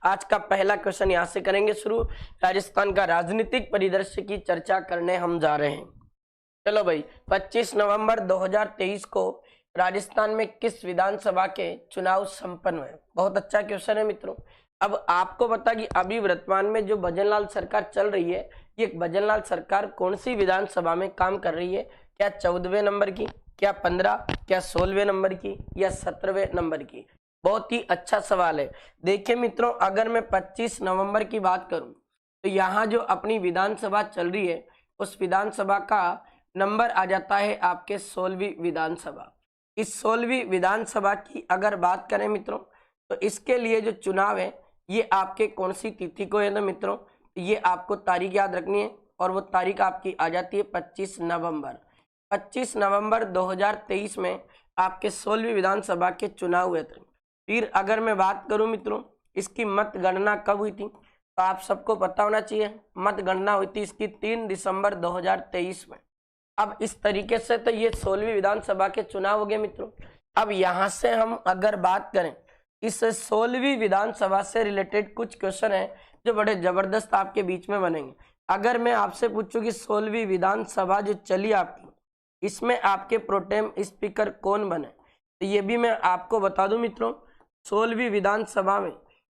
आज का पहला क्वेश्चन यहाँ से करेंगे शुरू। राजस्थान का राजनीतिक परिदृश्य की चर्चा करने हम जा रहे हैं। चलो भाई, 25 नवंबर 2023 को राजस्थान में किस विधानसभा के चुनाव संपन्न हुए? बहुत अच्छा क्वेश्चन है मित्रों। अब आपको बता कि अभी वर्तमान में जो भजनलाल सरकार चल रही है, ये भजनलाल सरकार कौन सी विधानसभा में काम कर रही है? क्या 14वें नंबर की, क्या 15, क्या 16वें नंबर की, या 17वें नंबर की? बहुत ही अच्छा सवाल है। देखिए मित्रों, अगर मैं 25 नवंबर की बात करूं तो यहाँ जो अपनी विधानसभा चल रही है उस विधानसभा का नंबर आ जाता है आपके 16वीं विधानसभा। इस 16वीं विधानसभा की अगर बात करें मित्रों तो इसके लिए जो चुनाव है ये आपके कौन सी तिथि को है ना मित्रों? ये आपको तारीख याद रखनी है और वो तारीख आपकी आ जाती है 25 नवंबर। 25 नवंबर 2023 में आपके 16वीं विधानसभा के चुनाव हुए थे। फिर अगर मैं बात करूं मित्रों इसकी मतगणना कब हुई थी तो आप सबको पता होना चाहिए। मतगणना हुई थी इसकी 3 दिसंबर 2023 में। अब इस तरीके से तो ये 16वीं विधानसभा के चुनाव हो गए मित्रों। अब यहाँ से हम अगर बात करें इस 16वीं विधानसभा से रिलेटेड कुछ क्वेश्चन है जो बड़े जबरदस्त आपके बीच में बनेंगे। अगर मैं आपसे पूछूं कि 16वीं विधानसभा जो चली आपकी, इसमें आपके प्रोटेम स्पीकर कौन बने, तो ये भी मैं आपको बता दूं मित्रों। 16वीं विधानसभा में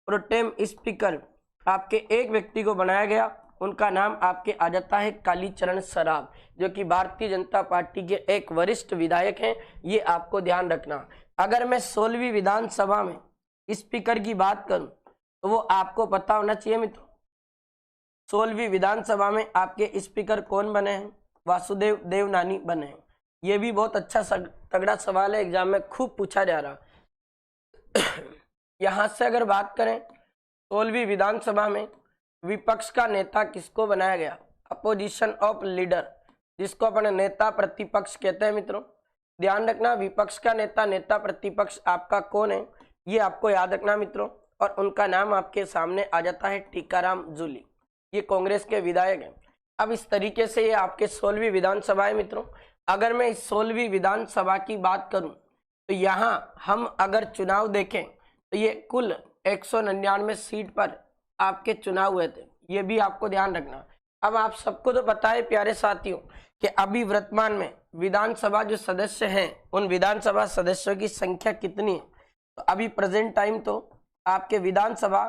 प्रोटेम स्पीकर आपके एक व्यक्ति को बनाया गया, उनका नाम आपके आ जाता है कालीचरण सराफ, जो कि भारतीय जनता पार्टी के एक वरिष्ठ विधायक हैं। ये आपको ध्यान रखना। अगर मैं 16वीं विधानसभा में स्पीकर की बात करूं तो वो आपको पता होना चाहिए मित्रों। 16वीं विधानसभा में आपके स्पीकर कौन बने हैं? वासुदेव देवनानी बने हैं। ये भी बहुत अच्छा तगड़ा सवाल है, एग्जाम में खूब पूछा जा रहा। यहां से अगर बात करें 16वीं विधानसभा में विपक्ष का नेता किसको बनाया गया? अपोजिशन ऑफ लीडर, जिसको अपने नेता प्रतिपक्ष कहते हैं मित्रों। ध्यान रखना, विपक्ष का नेता, नेता प्रतिपक्ष आपका कौन है ये आपको याद रखना मित्रों। और उनका नाम आपके सामने आ जाता है टीकाराम जूली। ये कांग्रेस के विधायक हैं। अब इस तरीके से ये आपके 16वीं विधानसभा है मित्रों। अगर मैं इस 16वीं विधानसभा की बात करूं तो यहाँ हम अगर चुनाव देखें तो ये कुल 199 सीट पर आपके चुनाव हुए थे। ये भी आपको ध्यान रखना। अब आप सबको तो पता है प्यारे साथियों कि अभी वर्तमान में विधानसभा जो सदस्य हैं उन विधानसभा सदस्यों की संख्या कितनी है? तो अभी प्रेजेंट टाइम तो आपके विधानसभा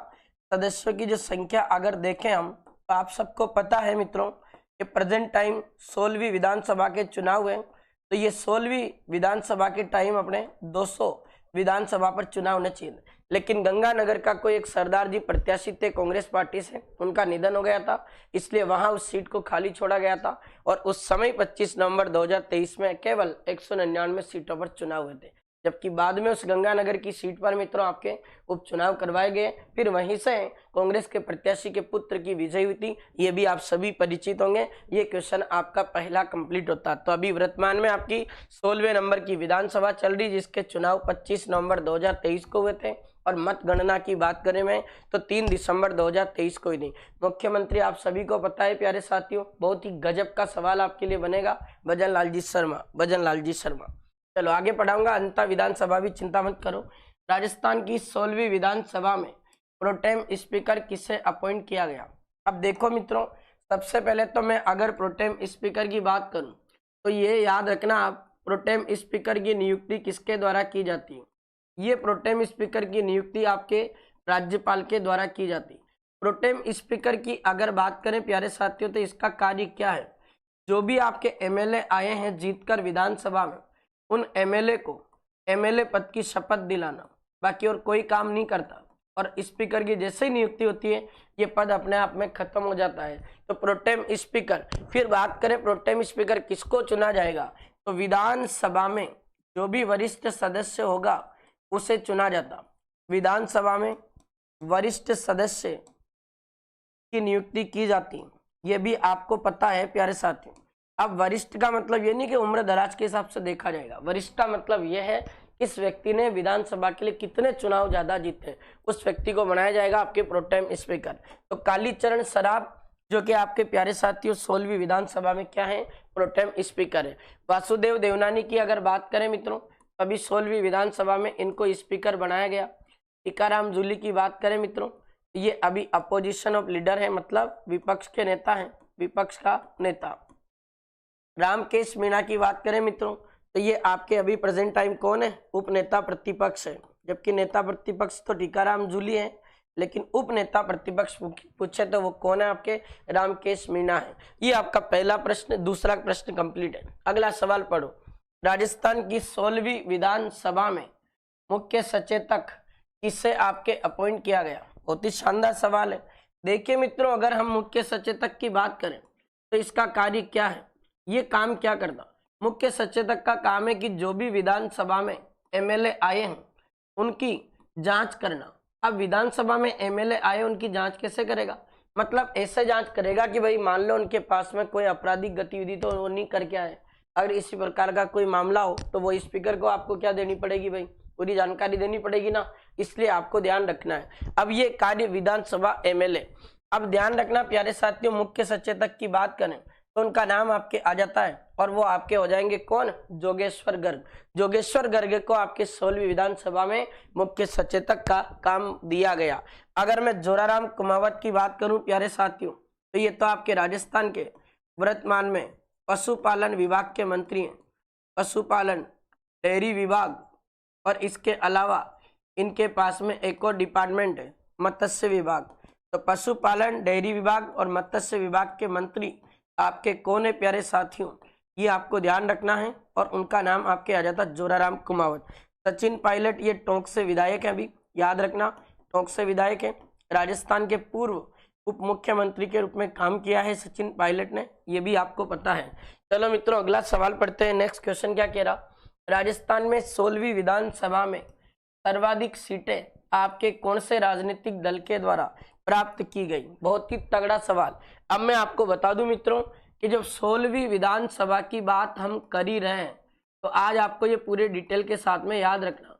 सदस्यों की जो संख्या अगर देखें हम तो आप सबको पता है मित्रों कि प्रेजेंट टाइम 16वीं विधानसभा के चुनाव है। तो ये 16वीं विधानसभा के टाइम अपने 200 विधानसभा पर चुनाव होने चाहिए, लेकिन गंगानगर का कोई एक सरदार जी प्रत्याशी थे कांग्रेस पार्टी से, उनका निधन हो गया था, इसलिए वहां उस सीट को खाली छोड़ा गया था। और उस समय 25 नवंबर 2023 में केवल 199 सीटों पर चुनाव हुए थे, जबकि बाद में उस गंगानगर की सीट पर मित्रों आपके उपचुनाव करवाए गए। फिर वहीं से कांग्रेस के प्रत्याशी के पुत्र की विजय हुई थी। ये भी आप सभी परिचित होंगे। ये क्वेश्चन आपका पहला कंप्लीट होता। तो अभी वर्तमान में आपकी 16वें नंबर की विधानसभा चल रही, जिसके चुनाव 25 नवंबर 2023 को हुए थे। और मतगणना की बात करें मैं तो 3 दिसंबर 2023 को ही नहीं। मुख्यमंत्री आप सभी को पता है प्यारे साथियों, बहुत ही गजब का सवाल आपके लिए बनेगा, भजनलाल जी शर्मा, भजनलाल जी शर्मा। चलो आगे पढ़ाऊंगा। अंतर विधानसभा भी चिंता मत करो। राजस्थान की 16वीं विधानसभा में प्रोटेम स्पीकर किसे अपॉइंट किया गया? अब देखो मित्रों, सबसे पहले तो मैं अगर प्रोटेम स्पीकर की बात करूं तो ये याद रखना आप, प्रोटेम स्पीकर की नियुक्ति किसके द्वारा की जाती है? ये प्रोटेम स्पीकर की नियुक्ति आपके राज्यपाल के द्वारा की जाती है। प्रोटेम स्पीकर की अगर बात करें प्यारे साथियों तो इसका कार्य क्या है? जो भी आपके एमएलए आए हैं जीतकर विधानसभा में, उन एमएलए को एमएलए पद की शपथ दिलाना, बाकी और कोई काम नहीं करता। और स्पीकर की जैसे ही नियुक्ति होती है ये पद अपने आप में खत्म हो जाता है। तो प्रोटेम स्पीकर, फिर बात करें प्रोटेम स्पीकर किसको चुना जाएगा, तो विधानसभा में जो भी वरिष्ठ सदस्य होगा उसे चुना जाता। विधानसभा में वरिष्ठ सदस्य की नियुक्ति की जाती, ये भी आपको पता है प्यारे साथियों। अब वरिष्ठ का मतलब ये नहीं कि उम्र दराज के हिसाब से देखा जाएगा। वरिष्ठ का मतलब यह है इस व्यक्ति ने विधानसभा के लिए कितने चुनाव ज्यादा जीते, उस व्यक्ति को बनाया जाएगा आपके प्रोटेम स्पीकर। तो कालीचरण सराफ जो कि आपके प्यारे साथियों 16वीं विधानसभा में क्या है? प्रोटेम स्पीकर है। वासुदेव देवनानी की अगर बात करें मित्रों, अभी 16वीं विधानसभा में इनको स्पीकर बनाया गया। टीकाराम जूली की बात करें मित्रों ये अभी अपोजिशन ऑफ लीडर है, मतलब विपक्ष के नेता हैं, विपक्ष का नेता। रामकेश मीणा की बात करें मित्रों तो ये आपके अभी प्रेजेंट टाइम कौन है, उपनेता प्रतिपक्ष है। जबकि नेता प्रतिपक्ष तो टीकाराम जूली है, लेकिन उपनेता प्रतिपक्ष पूछे तो वो कौन है, आपके रामकेश मीणा है। ये आपका पहला प्रश्न, दूसरा प्रश्न कंप्लीट है। अगला सवाल पढ़ो। राजस्थान की 16वीं विधानसभा में मुख्य सचेतक किसे आपके अपॉइंट किया गया? बहुत ही शानदार सवाल है। देखिए मित्रों, अगर हम मुख्य सचेतक की बात करें तो इसका कार्य क्या है, ये काम क्या करता? मुख्य सचेतक का काम है कि जो भी विधानसभा में एमएलए आए हैं उनकी जांच करना। अब विधानसभा में एमएलए आए, उनकी जांच कैसे करेगा? मतलब ऐसे जांच करेगा कि भाई मान लो उनके पास में कोई आपराधिक गतिविधि तो वो नहीं करके आए, अगर इसी प्रकार का कोई मामला हो तो वो स्पीकर को आपको क्या देनी पड़ेगी भाई, पूरी जानकारी देनी पड़ेगी ना, इसलिए आपको ध्यान रखना है। अब ये कार्य विधानसभा एमएलए। अब ध्यान रखना प्यारे साथियों, मुख्य सचेतक की बात करें तो उनका नाम आपके आ जाता है और वो आपके हो जाएंगे कौन, जोगेश्वर गर्ग। जोगेश्वर गर्ग को आपके 16वीं विधानसभा में मुख्य सचेतक का काम दिया गया। अगर मैं जोराराम कुमावत की बात करूं प्यारे साथियों तो ये तो आपके राजस्थान के वर्तमान में पशुपालन विभाग के मंत्री हैं। पशुपालन, डेयरी विभाग और इसके अलावा इनके पास में एक और डिपार्टमेंट है, मत्स्य विभाग। तो पशुपालन, डेयरी विभाग और मत्स्य विभाग के मंत्री आपके कौन है प्यारे साथियों, ये आपको ध्यान रखना है और उनका नाम आपके आ जाता है जोराराम कुमावत। सचिन पायलट ये टोंक से विधायक है, अभी याद रखना, टोंक से विधायक है। राजस्थान के पूर्व उप मुख्यमंत्री के रूप में काम किया है सचिन पायलट ने, ये भी आपको पता है। चलो मित्रों अगला सवाल पढ़ते हैं। नेक्स्ट क्वेश्चन क्या कह रहा, राजस्थान में 16वीं विधानसभा में सर्वाधिक सीटें आपके कौन से राजनीतिक दल के द्वारा प्राप्त की गई? बहुत ही तगड़ा सवाल। अब मैं आपको बता दूं मित्रों कि जब 16वीं विधानसभा की बात हम कर ही रहे हैं तो आज आपको ये पूरे डिटेल के साथ में याद रखना।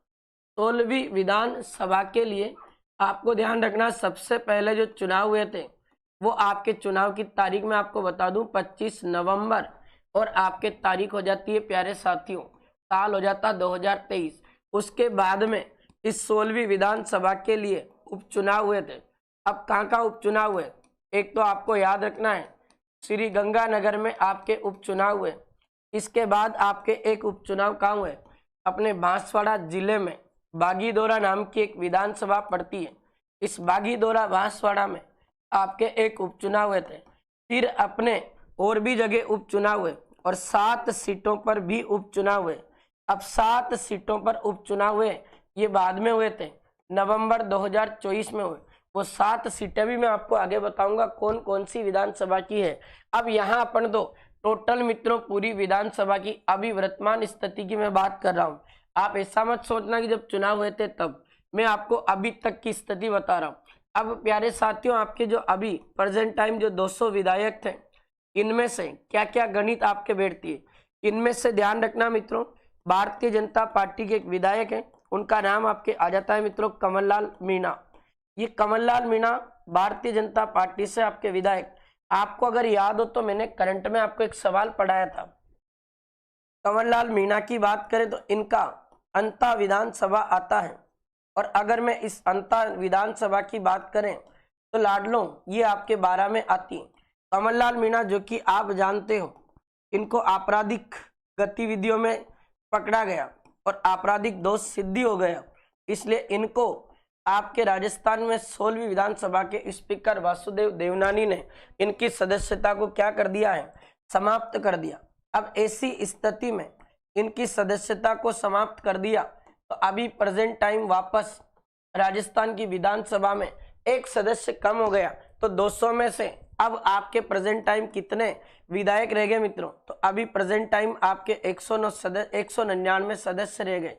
16वीं विधानसभा के लिए आपको ध्यान रखना, सबसे पहले जो चुनाव हुए थे वो आपके चुनाव की तारीख में आपको बता दूं 25 नवंबर, और आपके तारीख हो जाती है प्यारे साथियों, साल हो जाता 2023। उसके बाद में इस 16वीं विधानसभा के लिए उपचुनाव हुए थे। अब कहाँ उपचुनाव हुए, एक तो आपको याद रखना है श्री गंगानगर में आपके उपचुनाव हुए। इसके बाद आपके एक उपचुनाव कहाँ हुए, अपने बांसवाड़ा जिले में बागीदोरा नाम की एक विधानसभा पड़ती है, इस बागीदोरा बांसवाड़ा में आपके एक उपचुनाव हुए थे। फिर अपने और भी जगह उपचुनाव हुए और 7 सीटों पर भी उपचुनाव हुए। अब 7 सीटों पर उपचुनाव हुए, ये बाद में हुए थे, नवंबर 2024 में हुए। वो 7 सीटें भी मैं आपको आगे बताऊंगा कौन कौन सी विधानसभा की है। अब यहाँ अपन तो टोटल मित्रों पूरी विधानसभा की अभी वर्तमान स्थिति की मैं बात कर रहा हूँ। आप ऐसा मत सोचना कि जब चुनाव हुए थे तब, मैं आपको अभी तक की स्थिति बता रहा हूँ। अब प्यारे साथियों, आपके जो अभी प्रेजेंट टाइम जो 200 विधायक थे, इनमें से क्या क्या गणित आपके बैठती है, इनमें से ध्यान रखना मित्रों, भारतीय जनता पार्टी के एक विधायक है, उनका नाम आपके आ जाता है मित्रों कमललाल मीणा। ये कमललाल मीणा भारतीय जनता पार्टी से आपके विधायक। आपको अगर याद हो तो मैंने करंट में आपको एक सवाल पढ़ाया था। कमललाल मीणा की बात करें तो इनका अंता विधानसभा आता है, और अगर मैं इस अंता विधानसभा की बात करें तो लाडलों ये आपके 12 में आती है। कमललाल मीणा जो कि आप जानते हो, इनको आपराधिक गतिविधियों में पकड़ा गया और आपराधिक दोष सिद्धि हो गया, इसलिए इनको आपके राजस्थान में 16वीं विधानसभा के स्पीकर वासुदेव देवनानी ने इनकी सदस्यता को क्या कर दिया है, समाप्त कर दिया। अब ऐसी स्थिति में इनकी सदस्यता को समाप्त कर दिया तो अभी प्रेजेंट टाइम वापस राजस्थान की विधानसभा में एक सदस्य कम हो गया, तो 200 में से अब आपके प्रेजेंट टाइम कितने विधायक रह गए मित्रों, तो अभी प्रेजेंट टाइम आपके 199 सदस्य रह गए।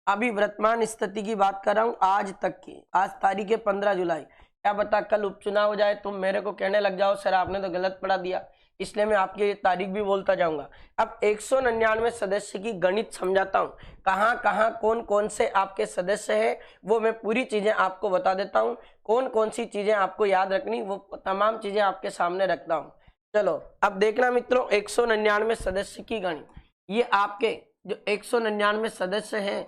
अभी वर्तमान स्थिति की बात कर रहा हूँ आज तक की, आज तारीख है 15 जुलाई। क्या पता कल उपचुनाव हो जाए, तुम मेरे को कहने लग जाओ सर आपने तो गलत पढ़ा दिया, इसलिए मैं आपकी ये तारीख भी बोलता जाऊंगा। अब 199 सदस्य की गणित समझाता हूँ, कहाँ कहाँ कौन कौन से आपके सदस्य हैं वो मैं पूरी चीजें आपको बता देता हूँ। कौन कौन सी चीजें आपको याद रखनी वो तमाम चीजें आपके सामने रखता हूँ। चलो अब देखना मित्रों, 199 सदस्य की गणित, ये आपके जो 199 सदस्य हैं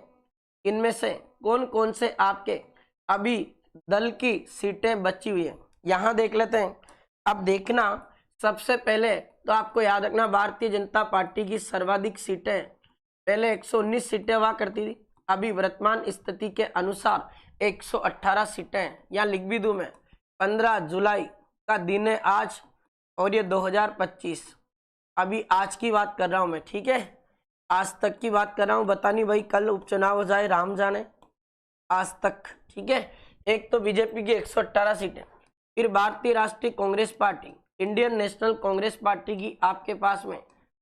इनमें से कौन कौन से आपके अभी दल की सीटें बची हुई है, यहाँ देख लेते हैं। अब देखना, सबसे पहले तो आपको याद रखना भारतीय जनता पार्टी की सर्वाधिक सीटें पहले 119 सीटें हुआ करती थी, अभी वर्तमान स्थिति के अनुसार 118 सीटें हैं। यहाँ लिख भी दूं मैं, 15 जुलाई का दिन है आज, और ये 2025, अभी आज की बात कर रहा हूं मैं, ठीक है, आज तक की बात कर रहा हूं। बता नहीं भाई कल उपचुनाव हो जाए, राम जाने, आज तक, ठीक है। एक तो बीजेपी की 118 सीटें, फिर भारतीय राष्ट्रीय Congress party, Indian national Congress party की आपके पास में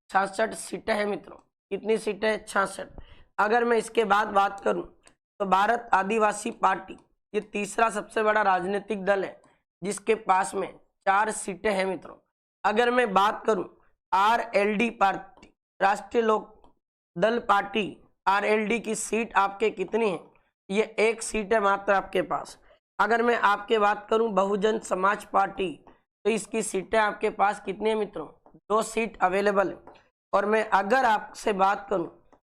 66 सीटें हैं मित्रों। कितनी सीटें? 66। अगर मैं इसके बाद बात करूं तो भारत आदिवासी पार्टी, ये तीसरा सबसे बड़ा राजनीतिक दल है जिसके पास में 4 सीटें हैं मित्रों। अगर मैं बात करूं आरएलडी पार्टी, राष्ट्रीय लोक दल पार्टी, आरएलडी की सीट आपके कितनी है? ये 1 सीट है मात्र आपके पास। अगर मैं आपके बात करूं बहुजन समाज पार्टी, तो इसकी सीटें आपके पास कितनी है मित्रों? 2 सीट अवेलेबल है। और मैं अगर आपसे बात करूं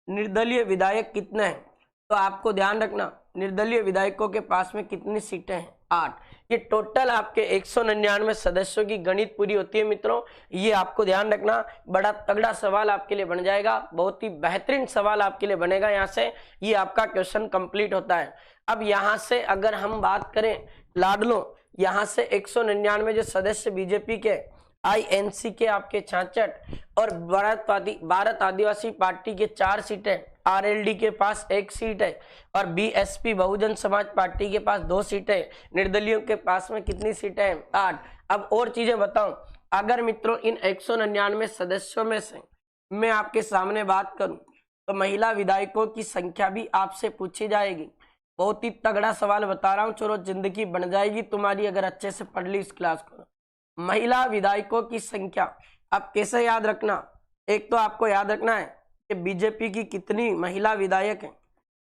निर्दलीय विधायक कितने हैं, तो आपको ध्यान रखना निर्दलीय विधायकों के पास में कितनी सीटें हैं? 8। ये टोटल आपके 199 सदस्यों की गणित पूरी होती है मित्रों। ये आपको ध्यान रखना, बड़ा तगड़ा सवाल आपके लिए बन जाएगा, बहुत ही बेहतरीन सवाल आपके लिए बनेगा। यहाँ से ये आपका क्वेश्चन कंप्लीट होता है। अब यहाँ से अगर हम बात करें लाडलो, यहाँ से 199 जो सदस्य बीजेपी के, आईएनसी के आपके 66, और भारत आदिवासी पार्टी के 4 सीटें, आरएलडी के पास 1 सीट है, और बीएसपी बहुजन समाज पार्टी के पास 2 सीटें, निर्दलीयों के पास में कितनी सीटें हैं? 8। अब और चीजें बताऊं, अगर मित्रों इन 199 सदस्यों में से मैं आपके सामने बात करूं तो महिला विधायकों की संख्या भी आपसे पूछी जाएगी। बहुत ही तगड़ा सवाल बता रहा हूं, चलो जिंदगी बन जाएगी तुम्हारी अगर अच्छे से पढ़ ली इस क्लास को। महिला विधायकों की संख्या अब कैसे याद रखना? एक तो आपको याद रखना है कि बीजेपी की कितनी महिला विधायक हैं,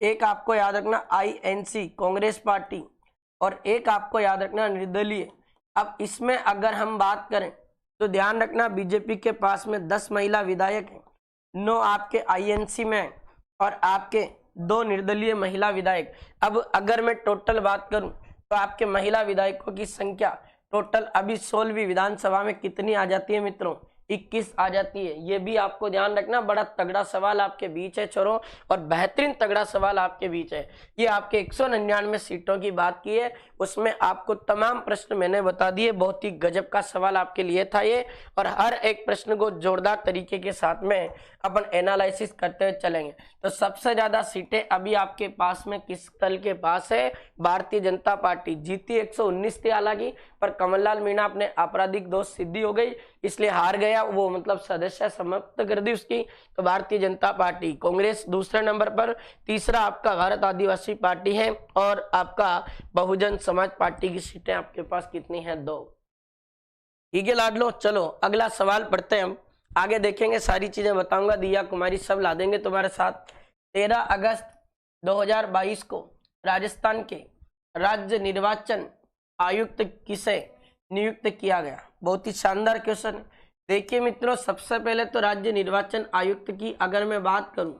एक आपको याद रखना आईएनसी कांग्रेस पार्टी, और एक आपको याद रखना निर्दलीय। अब इसमें अगर हम बात करें तो ध्यान रखना बीजेपी के पास में 10 महिला विधायक हैं, 9 आपके आईएनसी में हैं, और आपके 2 निर्दलीय महिला विधायक। अब अगर मैं टोटल बात करूं तो आपके महिला विधायकों की संख्या टोटल अभी 16वीं विधानसभा में कितनी आ जाती है मित्रों? 21 आ जाती है। ये भी आपको ध्यान रखना, बड़ा तगड़ा सवाल आपके बीच है छोरो, और बेहतरीन तगड़ा सवाल आपके बीच है। ये आपके 199 सीटों की बात की है, उसमें आपको तमाम प्रश्न मैंने बता दिए। बहुत ही गजब का सवाल आपके लिए था ये, और हर एक प्रश्न को जोरदार तरीके के साथ में अपन एनालिसिस करते हुए चलेंगे। तो सबसे ज्यादा सीटें अभी आपके पास में किस दल के पास है? भारतीय जनता पार्टी। जीती 119 थी हालांकि, पर कमललाल मीणा अपने आपराधिक दोष सिद्धि हो गई इसलिए हार गया, वो मतलब सदस्य समाप्त कर दी उसकी। तो भारतीय जनता पार्टी, कांग्रेस दूसरे नंबर पर, तीसरा आपका भारत आदिवासी पार्टी है, और आपका बहुजन समाज पार्टी की सीटें आपके पास कितनी है? 2। ठीक है लाडलो, चलो अगला सवाल पढ़ते हैं हम, आगे देखेंगे, सारी चीजें बताऊंगा, दिया कुमारी सब ला देंगे तुम्हारे साथ। 13 अगस्त 2022 को राजस्थान के राज्य निर्वाचन आयुक्त किसे नियुक्त किया गया? बहुत ही शानदार क्वेश्चन है। देखिए मित्रों, सबसे पहले तो राज्य निर्वाचन आयुक्त की अगर मैं बात करूं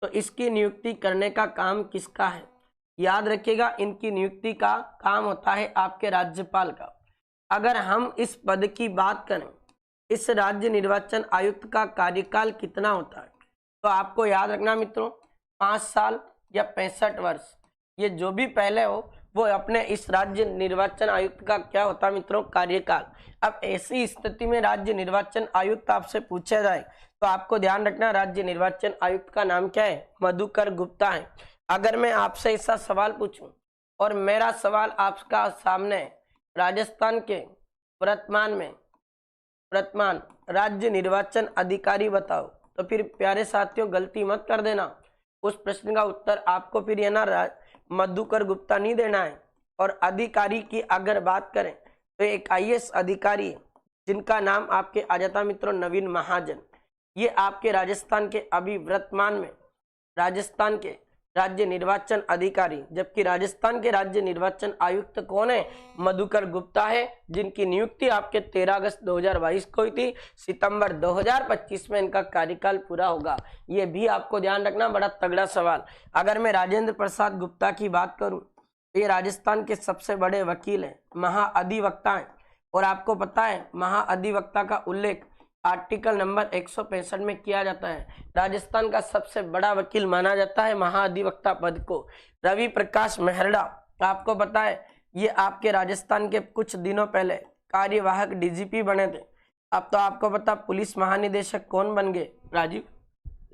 तो इसकी नियुक्ति करने का काम किसका है? याद रखिएगा, इनकी नियुक्ति का काम होता है आपके राज्यपाल का। अगर हम इस पद की बात करें, इस राज्य निर्वाचन आयुक्त का कार्यकाल कितना होता है, तो आपको याद रखना मित्रों 5 साल या 65 वर्ष, ये जो भी पहले हो वो अपने इस राज्य निर्वाचन आयुक्त का क्या होता है मित्रों? कार्यकाल। अब ऐसी स्थिति में राज्य निर्वाचन आयुक्त आपसे पूछा जाए तो आपको ध्यान रखना राज्य निर्वाचन आयुक्त का नाम क्या है? मधुकर गुप्ता है। अगर मैं आपसे ऐसा सवाल पूछूं और मेरा सवाल आपका सामने राजस्थान के वर्तमान राज्य निर्वाचन अधिकारी बताओ, तो फिर प्यारे साथियों गलती मत कर देना, उस प्रश्न का उत्तर आपको फिर ये ना मधुकर गुप्ता नहीं देना है। और अधिकारी की अगर बात करें तो एक आईएएस अधिकारी है जिनका नाम आपके आ जाता मित्रों नवीन महाजन। ये आपके राजस्थान के अभी वर्तमान में राजस्थान के राज्य निर्वाचन अधिकारी, जबकि राजस्थान के राज्य निर्वाचन आयुक्त कौन है? मधुकर गुप्ता है, जिनकी नियुक्ति आपके 13 अगस्त 2022 को हुई थी। सितंबर 2025 में इनका कार्यकाल पूरा होगा। ये भी आपको ध्यान रखना, बड़ा तगड़ा सवाल। अगर मैं राजेंद्र प्रसाद गुप्ता की बात करूं ये राजस्थान के सबसे बड़े वकील हैं, महाअधिवक्ता हैं। और आपको पता है महाअधिवक्ता का उल्लेख आर्टिकल नंबर 165 में किया जाता है। राजस्थान का सबसे बड़ा वकील माना जाता है महाअधिवक्ता पद को रवि प्रकाश मेहरड़ा। आपको पता है ये आपके राजस्थान के कुछ दिनों पहले कार्यवाहक डीजीपी बने थे। अब तो आपको पता पुलिस महानिदेशक कौन बन गए, राजीव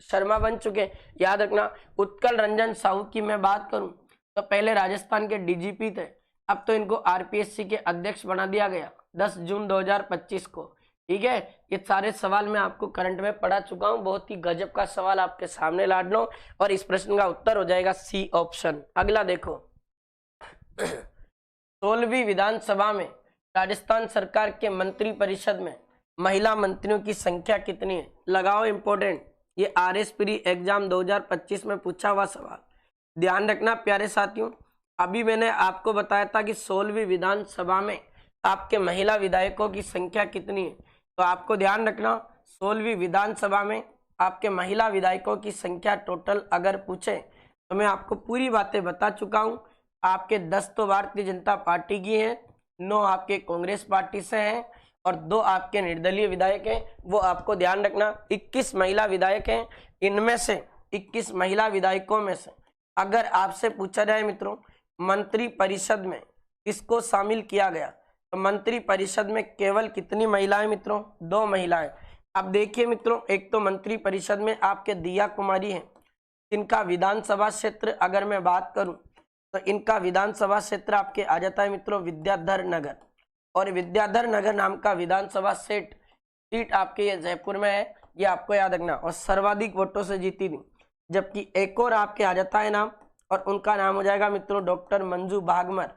शर्मा बन चुके। याद रखना, उत्कल रंजन साहू की मैं बात करूं तो पहले राजस्थान के डीजीपी थे, अब तो इनको आरपीएससी के अध्यक्ष बना दिया गया 10 जून 2025 को। ठीक है, ये सारे सवाल मैं आपको करंट में पढ़ा चुका हूं। बहुत ही गजब का सवाल आपके सामने लाड लो और इस प्रश्न का उत्तर हो जाएगा सी ऑप्शन। अगला देखो 16वीं विधानसभा में राजस्थान सरकार के मंत्री परिषद में महिला मंत्रियों की संख्या कितनी है? लगाओ इंपॉर्टेंट, ये आरएस प्री एग्जाम 2025 में पूछा हुआ सवाल। ध्यान रखना प्यारे साथियों, अभी मैंने आपको बताया था कि 16वीं विधानसभा में आपके महिला विधायकों की संख्या कितनी है। तो आपको ध्यान रखना 16वीं विधानसभा में आपके महिला विधायकों की संख्या टोटल अगर पूछे तो मैं आपको पूरी बातें बता चुका हूं। आपके 10 तो भारतीय जनता पार्टी की हैं, 9 आपके कांग्रेस पार्टी से हैं और 2 आपके निर्दलीय विधायक हैं। वो आपको ध्यान रखना 21 महिला विधायक हैं। इनमें से 21 महिला विधायकों में से अगर आपसे पूछा जाए मित्रों मंत्री परिषद में किसको शामिल किया गया तो मंत्री परिषद में केवल कितनी महिलाएं मित्रों? 2 महिलाएं। अब देखिए मित्रों, एक तो मंत्री परिषद में आपके दिया कुमारी हैं, इनका विधानसभा क्षेत्र अगर मैं बात करूं तो इनका विधानसभा क्षेत्र आपके आ जाता है मित्रों विद्याधर नगर। और विद्याधर नगर नाम का विधानसभा सीट आपके ये जयपुर में है, ये आपको याद रखना। और सर्वाधिक वोटों से जीती थी। जबकि एक और आपके आ जाता है नाम और उनका नाम हो जाएगा मित्रों डॉक्टर मंजू भागमर।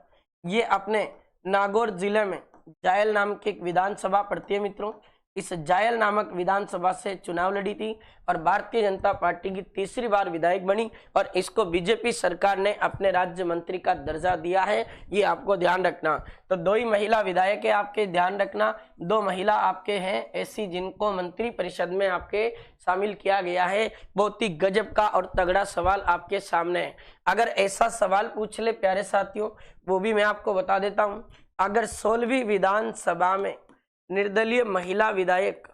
ये अपने नागौर जिले में जायल नाम की एक विधानसभा पड़ती है मित्रों। इस जायल नामक विधानसभा से चुनाव लड़ी थी और भारतीय जनता पार्टी की तीसरी बार विधायक बनी और इसको बीजेपी सरकार ने अपने राज्य मंत्री का दर्जा दिया है, ये आपको ध्यान रखना। तो 2 ही महिला विधायक है आपके, ध्यान रखना। 2 महिला आपके हैं ऐसी जिनको मंत्री परिषद में आपके शामिल किया गया है। बहुत ही गजब का और तगड़ा सवाल आपके सामने है। अगर ऐसा सवाल पूछ ले प्यारे साथियों, वो भी मैं आपको बता देता हूं। अगर 16वीं विधानसभा में निर्दलीय महिला विधायक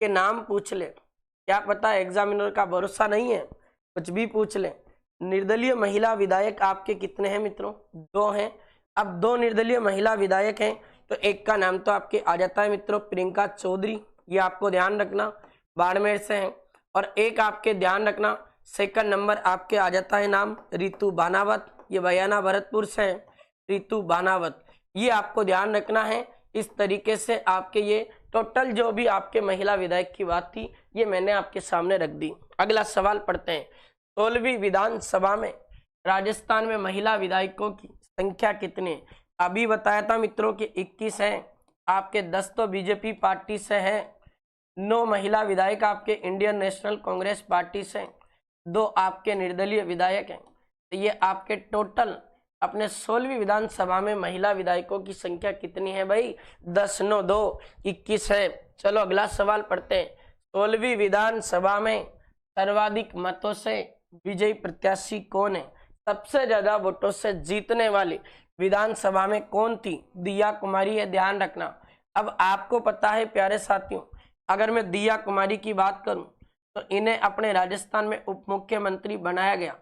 के नाम पूछ ले, क्या पता एग्जामिनर का भरोसा नहीं है, कुछ भी पूछ ले। निर्दलीय महिला विधायक आपके कितने हैं मित्रों? 2 हैं। अब 2 निर्दलीय महिला विधायक हैं तो एक का नाम तो आपके आ जाता है मित्रों प्रियंका चौधरी, ये आपको ध्यान रखना, बाड़मेर से हैं। और एक आपके ध्यान रखना सेकंड नंबर आपके आ जाता है नाम रितु बानावत, ये बयाना भरतपुर से है, रितु बानावत, ये आपको ध्यान रखना है। इस तरीके से आपके ये टोटल जो भी आपके महिला विधायक की बात थी ये मैंने आपके सामने रख दी। अगला सवाल पढ़ते हैं। 16वीं विधानसभा में राजस्थान में महिला विधायकों की संख्या कितनी है? अभी बताया था मित्रों कि 21 हैं आपके, 10 तो बीजेपी पार्टी से हैं, 9 महिला विधायक आपके इंडियन नेशनल कांग्रेस पार्टी से, 2 आपके निर्दलीय विधायक हैं। तो ये आपके टोटल अपने 16वीं विधानसभा में महिला विधायकों की संख्या कितनी है भाई? 10 9 2 21 है। चलो अगला सवाल पढ़ते हैं। 16वीं विधानसभा में सर्वाधिक मतों से विजयी प्रत्याशी कौन है? सबसे ज्यादा वोटों से जीतने वाली विधानसभा में कौन थी? दिया कुमारी है, ध्यान रखना। अब आपको पता है प्यारे साथियों, अगर मैं दिया कुमारी की बात करूं तो इन्हें अपने राजस्थान में उप मुख्यमंत्री बनाया गया।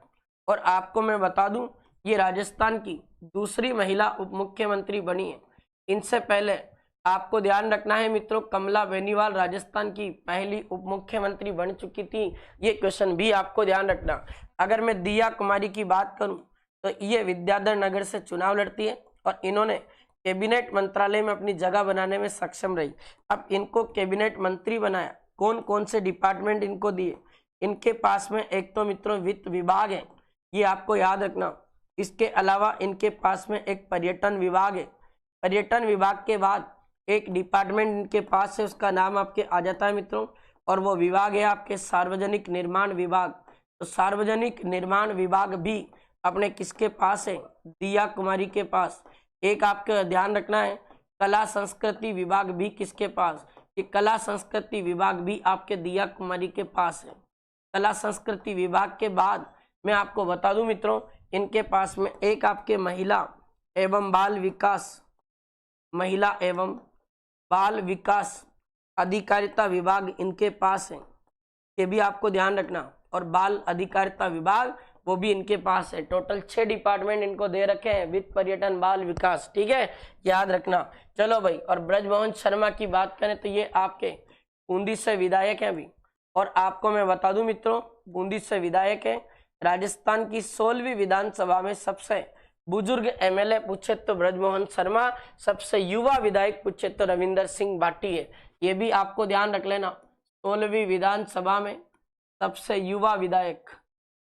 और आपको मैं बता दूं ये राजस्थान की दूसरी महिला उप मुख्यमंत्री बनी है। इनसे पहले आपको ध्यान रखना है मित्रों कमला बेनीवाल राजस्थान की पहली उप मुख्यमंत्री बन चुकी थी। ये क्वेश्चन भी आपको ध्यान रखना। अगर मैं दिया कुमारी की बात करूं तो ये विद्याधर नगर से चुनाव लड़ती है और इन्होंने कैबिनेट मंत्रालय में अपनी जगह बनाने में सक्षम रही। अब इनको कैबिनेट मंत्री बनाया, कौन कौन से डिपार्टमेंट इनको दिए? इनके पास में एक तो मित्रों वित्त विभाग है, ये आपको याद रखना। इसके अलावा इनके पास में एक पर्यटन विभाग है। पर्यटन विभाग के बाद एक डिपार्टमेंट इनके पास है, उसका नाम आपके आ जाता है मित्रों, और वो विभाग है आपके सार्वजनिक निर्माण विभाग। तो सार्वजनिक निर्माण विभाग भी अपने किसके पास है? दिया कुमारी के पास। एक आपको ध्यान रखना है कला संस्कृति विभाग भी किसके पास? ये कला संस्कृति विभाग भी आपके दिया कुमारी के पास है। कला संस्कृति विभाग के बाद मैं आपको बता दूं मित्रों, इनके पास में एक आपके महिला एवं बाल विकास अधिकारिता विभाग इनके पास है, ये भी आपको ध्यान रखना। और बाल अधिकारिता विभाग वो भी इनके पास है। टोटल 6 डिपार्टमेंट इनको दे रखे हैं, वित्त, पर्यटन, बाल विकास, ठीक है, याद रखना। चलो भाई, और ब्रजमोहन शर्मा की बात करें तो ये आपके बूंदी से विधायक हैं अभी। और आपको मैं बता दूं मित्रों, बूंदी से विधायक है। राजस्थान की 16वीं विधानसभा में सबसे बुजुर्ग एमएलए पूछे तो ब्रजमोहन शर्मा, सबसे युवा विधायक पूछे तो रविंदर सिंह भाटी है। ये भी आपको ध्यान रख लेना। 16वीं विधानसभा में सबसे युवा विधायक,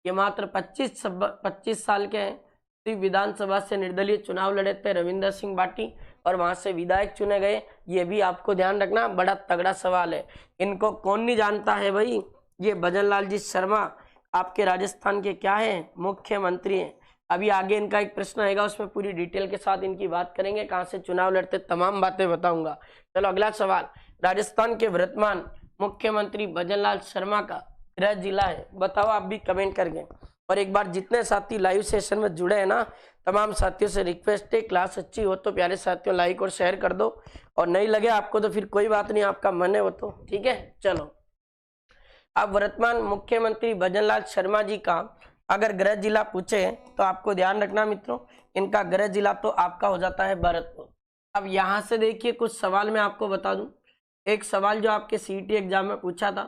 ये मात्र 25 साल के हैं। विधानसभा से निर्दलीय चुनाव लड़े थे रविंदर सिंह भाटी और वहां से विधायक चुने गए। ये भी आपको ध्यान रखना, बड़ा तगड़ा सवाल है। इनको कौन नहीं जानता है भाई, ये भजन लाल जी शर्मा आपके राजस्थान के क्या है, मुख्यमंत्री हैं। अभी आगे इनका एक प्रश्न आएगा, उसमें पूरी डिटेल के साथ इनकी बात करेंगे, कहाँ से चुनाव लड़ते, तमाम बातें बताऊंगा। चलो अगला सवाल, राजस्थान के वर्तमान मुख्यमंत्री भजन लाल शर्मा का गृह जिला है, बताओ आप भी कमेंट करके। और एक बार जितने साथी लाइव सेशन में जुड़े हैं ना, तमाम साथियों से रिक्वेस्ट है, क्लास अच्छी हो तो प्यारे साथियों लाइक और शेयर कर दो, और नहीं लगे आपको तो फिर कोई बात नहीं, आपका मन है वो तो ठीक है। चलो, अब वर्तमान मुख्यमंत्री भजन लाल शर्मा जी का अगर गृह जिला पूछे तो आपको ध्यान रखना मित्रों, इनका गृह जिला तो आपका हो जाता है भरतपुर। अब यहाँ से देखिए कुछ सवाल मैं आपको बता दूं। एक सवाल जो आपके सीईटी एग्जाम में पूछा था,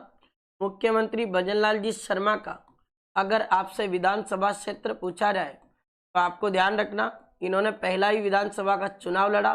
मुख्यमंत्री भजन लाल जी शर्मा का अगर आपसे विधानसभा क्षेत्र पूछा जाए तो आपको ध्यान रखना, इन्होंने पहला ही विधानसभा का चुनाव लड़ा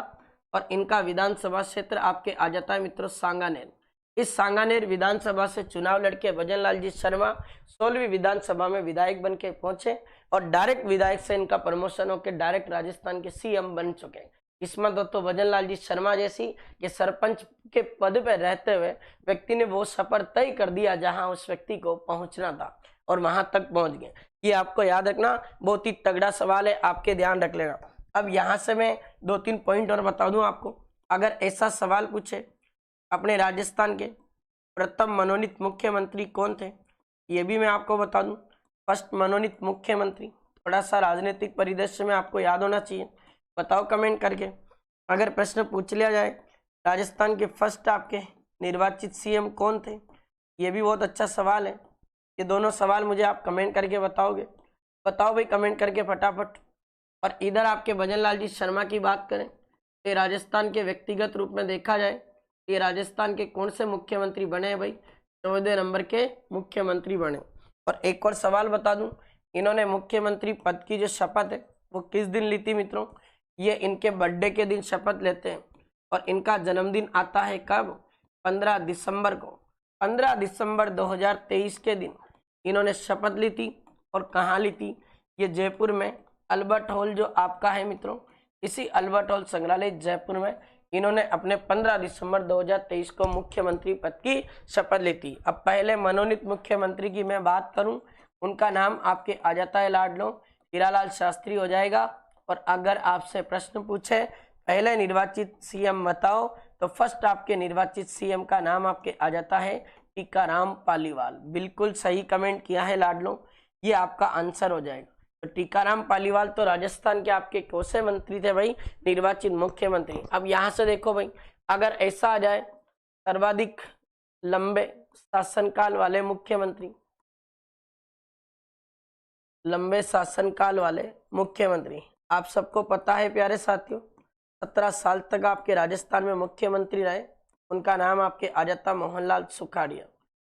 और इनका विधानसभा क्षेत्र आपके आ जाता है मित्रों सांगानेर। इस सांगानेर विधानसभा से चुनाव लड़के भजन लाल जी शर्मा 16वीं विधानसभा में विधायक बन के पहुंचे और डायरेक्ट विधायक से इनका प्रमोशन होकर डायरेक्ट राजस्थान के सीएम बन चुके हैं। किस्मत हो तो भजन लाल जी शर्मा जैसी कि सरपंच के पद पर रहते हुए व्यक्ति ने वो सफर तय कर दिया जहां उस व्यक्ति को पहुंचना था और वहां तक पहुंच गए। ये आपको याद रखना, बहुत ही तगड़ा सवाल है, आपके ध्यान रख लेना। अब यहाँ से मैं 2-3 पॉइंट और बता दूं आपको। अगर ऐसा सवाल पूछे अपने राजस्थान के प्रथम मनोनीत मुख्यमंत्री कौन थे, ये भी मैं आपको बता दूं। फर्स्ट मनोनीत मुख्यमंत्री, थोड़ा सा राजनीतिक परिदृश्य में आपको याद होना चाहिए, बताओ कमेंट करके। अगर प्रश्न पूछ लिया जाए राजस्थान के फर्स्ट आपके निर्वाचित सीएम कौन थे, ये भी बहुत अच्छा सवाल है। ये दोनों सवाल मुझे आप कमेंट करके बताओगे, बताओ भाई कमेंट करके फटाफट। और इधर आपके भजन लाल जी शर्मा की बात करें, ये राजस्थान के व्यक्तिगत रूप में देखा जाए, ये राजस्थान के कौन से मुख्यमंत्री बने हैं भाई, 14 नंबर के मुख्यमंत्री बने। और एक और सवाल बता दूं, इन्होंने मुख्यमंत्री पद की जो शपथ है वो किस दिन ली थी मित्रों, ये इनके बर्थडे के दिन शपथ लेते हैं। और इनका जन्मदिन आता है कब, 15 दिसंबर को। 15 दिसंबर 2023 के दिन इन्होंने शपथ ली थी। और कहाँ ली थी, ये जयपुर में अल्बर्ट हॉल जो आपका है मित्रों, इसी अल्बर्ट हॉल संग्रहालय जयपुर में इन्होंने अपने 15 दिसंबर 2023 को मुख्यमंत्री पद की शपथ ली थी। अब पहले मनोनीत मुख्यमंत्री की मैं बात करूं, उनका नाम आपके आ जाता है लाडलो हीरालाल शास्त्री हो जाएगा। और अगर आपसे प्रश्न पूछे पहले निर्वाचित सीएम बताओ, तो फर्स्ट आपके निर्वाचित सीएम का नाम आपके आ जाता है टीकाराम पालीवाल। बिल्कुल सही कमेंट किया है लाडलो, ये आपका आंसर हो जाएगा। तो टीकाराम पालीवाल तो राजस्थान के आपके कौन से मंत्री थे भाई, निर्वाचित मुख्यमंत्री। अब यहाँ से देखो भाई, अगर ऐसा आ जाए सर्वाधिक लंबे शासनकाल वाले मुख्यमंत्री, लंबे शासनकाल वाले मुख्यमंत्री, आप सबको पता है प्यारे साथियों, 17 साल तक आपके राजस्थान में मुख्यमंत्री रहे। उनका नाम आपके आ जाता मोहनलाल सुखाड़िया,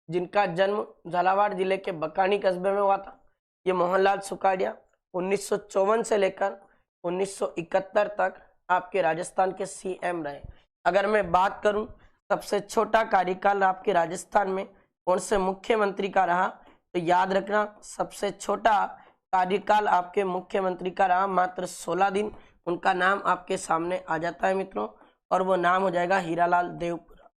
जिनका जन्म झालावाड़ जिले के बकानी कस्बे में हुआ था। ये मोहनलाल सुखाड़िया 1954 से लेकर 1971 तक आपके राजस्थान के सीएम रहे। अगर मैं बात करूं सबसे छोटा कार्यकाल आपके राजस्थान में कौन से मुख्यमंत्री का रहा, तो याद रखना सबसे छोटा कार्यकाल आपके मुख्यमंत्री का रहा मात्र 16 दिन। उनका नाम आपके सामने आ जाता है मित्रों, और वो नाम हो जाएगा हीरालाल देवपुरा।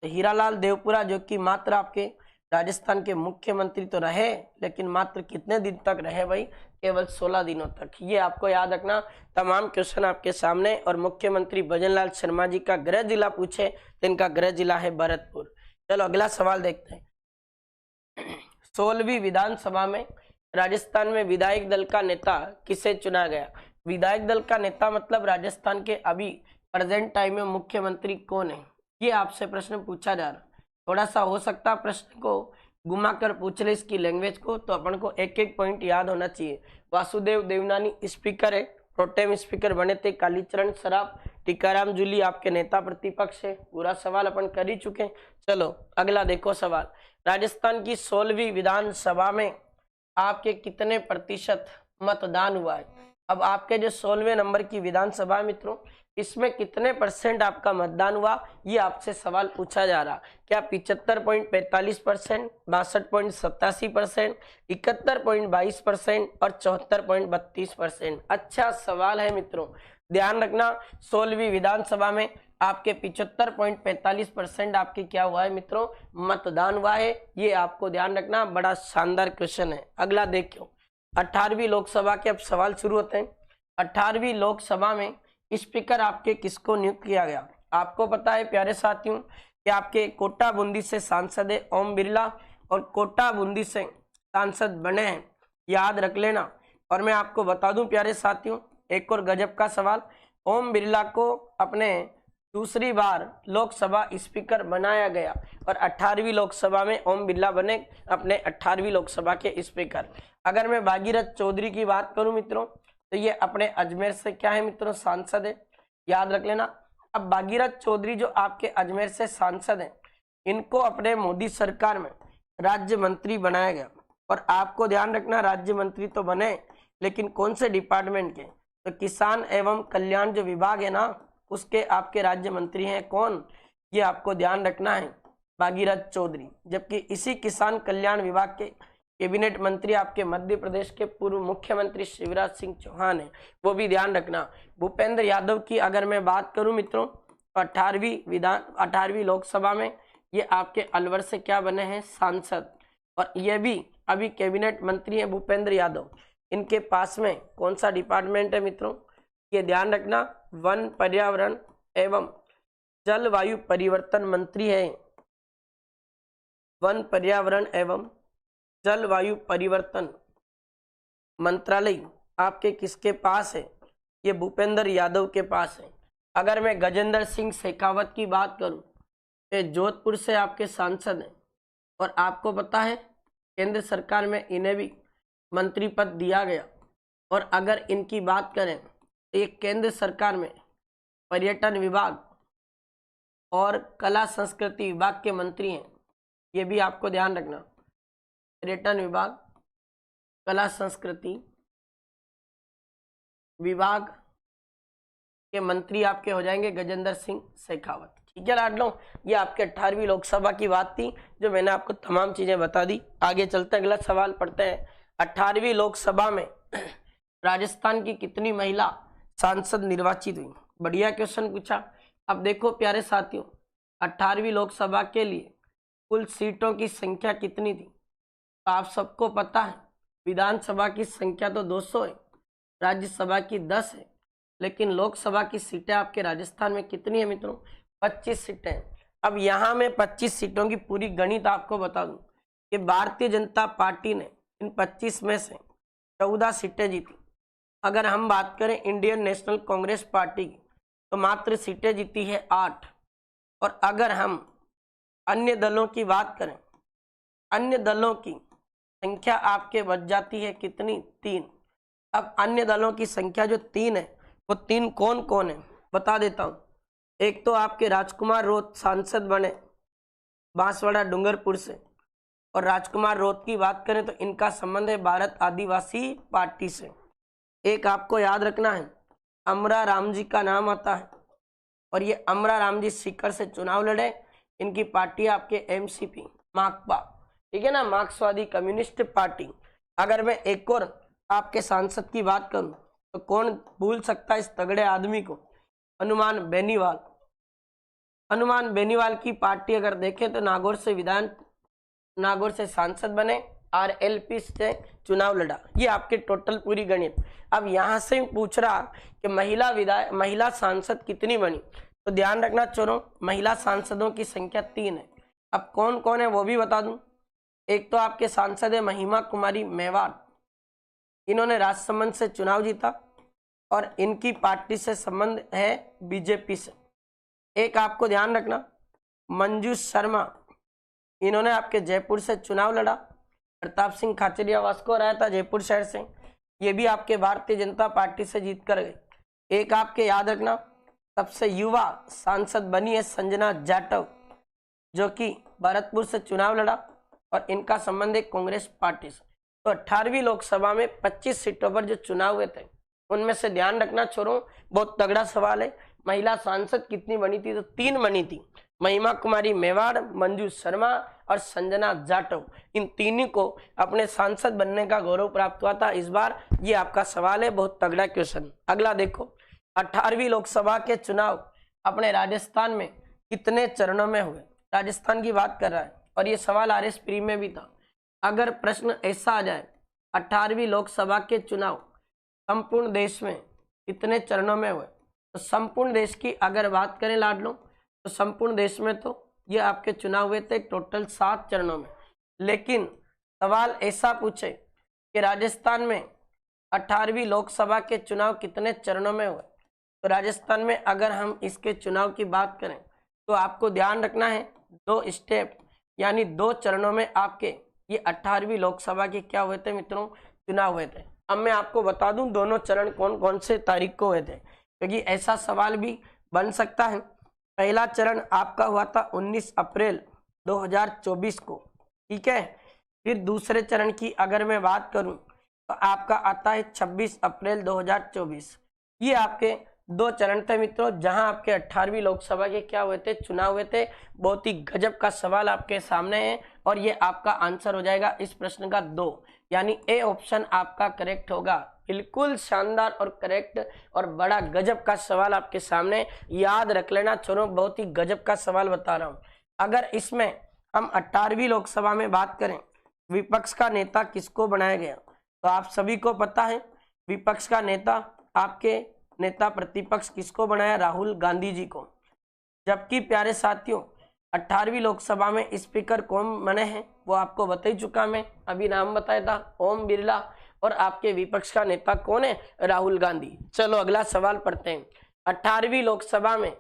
तो हीरालाल देवपुरा जो कि मात्र आपके राजस्थान के मुख्यमंत्री तो रहे, लेकिन मात्र कितने दिन तक रहे भाई, केवल 16 दिनों तक। ये आपको याद रखना, तमाम क्वेश्चन आपके सामने। और मुख्यमंत्री भजन लाल शर्मा जी का गृह जिला पूछे तो इनका गृह जिला है भरतपुर। चलो अगला सवाल देखते हैं। 16वीं विधानसभा में राजस्थान में विधायक दल का नेता किसे चुना गया? विधायक दल का नेता मतलब राजस्थान के अभी प्रेजेंट टाइम में मुख्यमंत्री कौन है, ये आपसे प्रश्न पूछा जा रहा। थोड़ा सा हो सकता प्रश्न को घुमा कर पूछ ले इसकी लैंग्वेज को, तो अपन को एक एक पॉइंट याद होना चाहिए। वासुदेव देवनानी स्पीकर है, प्रोटेम स्पीकर बने थे कालीचरण सराफ, टीकाराम जूली आपके नेता प्रतिपक्ष है। पूरा सवाल अपन कर ही चुके। चलो अगला देखो सवाल, राजस्थान की 16वीं विधानसभा में आपके कितने प्रतिशत मतदान हुआ है? अब आपके जो 16वें नंबर की विधानसभा है मित्रों, इसमें कितने परसेंट आपका मतदान हुआ, ये आपसे सवाल पूछा जा रहा। क्या 75.45%, 62.87%, 71.22% और 74.32%? अच्छा सवाल है मित्रों, ध्यान रखना। 16वीं विधानसभा में आपके 75.45% आपके क्या हुआ है मित्रों, मतदान हुआ है। ये आपको ध्यान रखना, बड़ा शानदार क्वेश्चन है। अगला देखो, 18वीं लोकसभा के अब सवाल शुरू होते हैं। 18वीं लोकसभा में स्पीकर आपके किसको नियुक्त किया गया? आपको पता है प्यारे साथियों कि आपके कोटा बूंदी से सांसद है ओम बिरला, और कोटा बूंदी से सांसद बने हैं, याद रख लेना। और मैं आपको बता दूं प्यारे साथियों, एक और गजब का सवाल, ओम बिरला को अपने दूसरी बार लोकसभा स्पीकर बनाया गया और 18वीं लोकसभा में ओम बिरला बने अपने 18वीं लोकसभा के स्पीकर। अगर मैं भागीरथ चौधरी की बात करूं मित्रों, तो ये अपने अजमेर से क्या है मित्रों, सांसद है, याद रख लेना। अब भागीरथ चौधरी जो आपके अजमेर से सांसद हैं, इनको अपने मोदी सरकार में राज्य मंत्री बनाया गया। और आपको ध्यान रखना, राज्य मंत्री तो बने लेकिन कौन से डिपार्टमेंट के? तो किसान एवं कल्याण जो विभाग है ना, उसके आपके राज्य मंत्री हैं कौन, ये आपको ध्यान रखना है, भागीरथ चौधरी। जबकि इसी किसान कल्याण विभाग के कैबिनेट मंत्री आपके मध्य प्रदेश के पूर्व मुख्यमंत्री शिवराज सिंह चौहान है, वो भी ध्यान रखना। भूपेंद्र यादव की अगर मैं बात करूं मित्रों, तो 18वीं लोकसभा में ये आपके अलवर से क्या बने हैं, सांसद, और ये भी अभी कैबिनेट मंत्री है भूपेंद्र यादव। इनके पास में कौन सा डिपार्टमेंट है मित्रों, ये ध्यान रखना, वन पर्यावरण एवं जलवायु परिवर्तन मंत्री है। वन पर्यावरण एवं जलवायु परिवर्तन मंत्रालय आपके किसके पास है, ये भूपेंद्र यादव के पास है। अगर मैं गजेंद्र सिंह शेखावत की बात करूं, ये जोधपुर से आपके सांसद हैं, और आपको पता है केंद्र सरकार में इन्हें भी मंत्री पद दिया गया। और अगर इनकी बात करें तो ये केंद्र सरकार में पर्यटन विभाग और कला संस्कृति विभाग के मंत्री हैं, ये भी आपको ध्यान रखना। पर्यटन विभाग, कला संस्कृति विभाग के मंत्री आपके हो जाएंगे गजेंद्र सिंह शेखावत। ठीक है लाडलो, ये आपके 18वीं लोकसभा की बात थी, जो मैंने आपको तमाम चीजें बता दी। आगे चलते अगला सवाल पढ़ते हैं। 18वीं लोकसभा में राजस्थान की कितनी महिला सांसद निर्वाचित हुई? बढ़िया क्वेश्चन पूछा। अब देखो प्यारे साथियों, 18वीं लोकसभा के लिए कुल सीटों की संख्या कितनी थी? तो आप सबको पता है विधानसभा की संख्या तो 200 है, राज्यसभा की 10 है, लेकिन लोकसभा की सीटें आपके राजस्थान में कितनी है मित्रों? 25 सीटें। अब यहाँ मैं 25 सीटों की पूरी गणित आपको बता दूं कि भारतीय जनता पार्टी ने इन 25 में से 14 सीटें जीती। अगर हम बात करें इंडियन नेशनल कांग्रेस पार्टी की, तो मात्र सीटें जीती है 8। और अगर हम अन्य दलों की बात करें, अन्य दलों की संख्या आपके बच जाती है कितनी? 3। अब अन्य दलों की संख्या जो 3 है, वो 3 कौन कौन है बता देता हूँ। एक तो आपके राजकुमार रोत सांसद बने बांसवाड़ा डूंगरपुर से, और राजकुमार रोत की बात करें तो इनका संबंध है भारत आदिवासी पार्टी से। एक आपको याद रखना है, अमरा राम जी का नाम आता है, और ये अमरा राम जी सीकर से चुनाव लड़े। इनकी पार्टी आपके एमसीपी माकपा, ठीक है ना, मार्क्सवादी कम्युनिस्ट पार्टी। अगर मैं एक और आपके सांसद की बात करूं तो कौन भूल सकता है इस तगड़े आदमी को? हनुमान बेनीवाल। हनुमान बेनीवाल की पार्टी अगर देखें तो नागौर से सांसद बने, आरएलपी से चुनाव लड़ा। ये आपके टोटल पूरी गणित। अब यहाँ से पूछ रहा कि महिला सांसद कितनी बनी, तो ध्यान रखना चलो, महिला सांसदों की संख्या 3 है। अब कौन कौन है वो भी बता दूं। एक तो आपके सांसद है महिमा कुमारी मेवाड़, इन्होंने राजसमंद से चुनाव जीता और इनकी पार्टी से संबंध है बीजेपी से। एक आपको ध्यान रखना, मंजू शर्मा, इन्होंने आपके जयपुर से चुनाव लड़ा। प्रताप सिंह खाचरियावास को हराया था जयपुर शहर से, ये भी आपके भारतीय जनता पार्टी से जीत कर गए। एक आपके याद रखना, सबसे युवा सांसद बनी है संजना जाटव, जो कि भरतपुर से चुनाव लड़ा और इनका संबंध है कांग्रेस पार्टी से। तो 18वीं लोकसभा में 25 सीटों पर जो चुनाव हुए थे उनमें से ध्यान रखना छोरो, बहुत तगड़ा सवाल है, महिला सांसद कितनी बनी थी? तो 3 बनी थी, महिमा कुमारी मेवाड़, मंजू शर्मा और संजना जाटव। इन तीनों को अपने सांसद बनने का गौरव प्राप्त हुआ था इस बार। ये आपका सवाल है, बहुत तगड़ा क्वेश्चन। अगला देखो, 18वीं लोकसभा के चुनाव अपने राजस्थान में कितने चरणों में हुए? राजस्थान की बात कर रहा है और ये सवाल RS प्री में भी था। अगर प्रश्न ऐसा आ जाए, 18वीं लोकसभा के चुनाव संपूर्ण देश में कितने चरणों में हुए? तो संपूर्ण देश की अगर बात करें लाडलो, तो संपूर्ण देश में तो ये आपके चुनाव हुए थे टोटल 7 चरणों में। लेकिन सवाल ऐसा पूछे कि राजस्थान में 18वीं लोकसभा के चुनाव कितने चरणों में हुए? तो राजस्थान में अगर हम इसके चुनाव की बात करें तो आपको ध्यान रखना है 2 स्टेप यानी 2 चरणों में आपके ये 18वीं लोकसभा के क्या हुए थे मित्रों? चुनाव हुए थे। अब मैं आपको बता दूं दोनों चरण कौन कौन से तारीख को हुए थे, क्योंकि ऐसा सवाल भी बन सकता है। पहला चरण आपका हुआ था 19 अप्रैल 2024 को, ठीक है। फिर दूसरे चरण की अगर मैं बात करूं तो आपका आता है 26 अप्रैल 2024। ये आपके 2 चरण थे मित्रों, जहां आपके 18वीं लोकसभा के क्या हुए थे? चुनाव हुए थे। बहुत ही गजब का सवाल आपके सामने है और ये आपका आंसर हो जाएगा इस प्रश्न का 2, यानी ए ऑप्शन आपका करेक्ट होगा। बिल्कुल शानदार और करेक्ट और बड़ा गजब का सवाल आपके सामने, याद रख लेना छोरो, बहुत ही गजब का सवाल बता रहा हूँ। अगर इसमें हम 18वीं लोकसभा में बात करें विपक्ष का नेता किसको बनाया गया, तो आप सभी को पता है विपक्ष का नेता आपके नेता प्रतिपक्ष किसको बनाया? राहुल गांधी जी को। जबकि प्यारे साथियों 18वीं लोकसभा में स्पीकर कौन बने हैं वो आपको बता ही चुका मैं, अभी नाम बताया था ओम बिरला, और आपके विपक्ष का नेता कौन है? राहुल गांधी। चलो अगला सवाल पढ़ते हैं। 18वीं लोकसभा में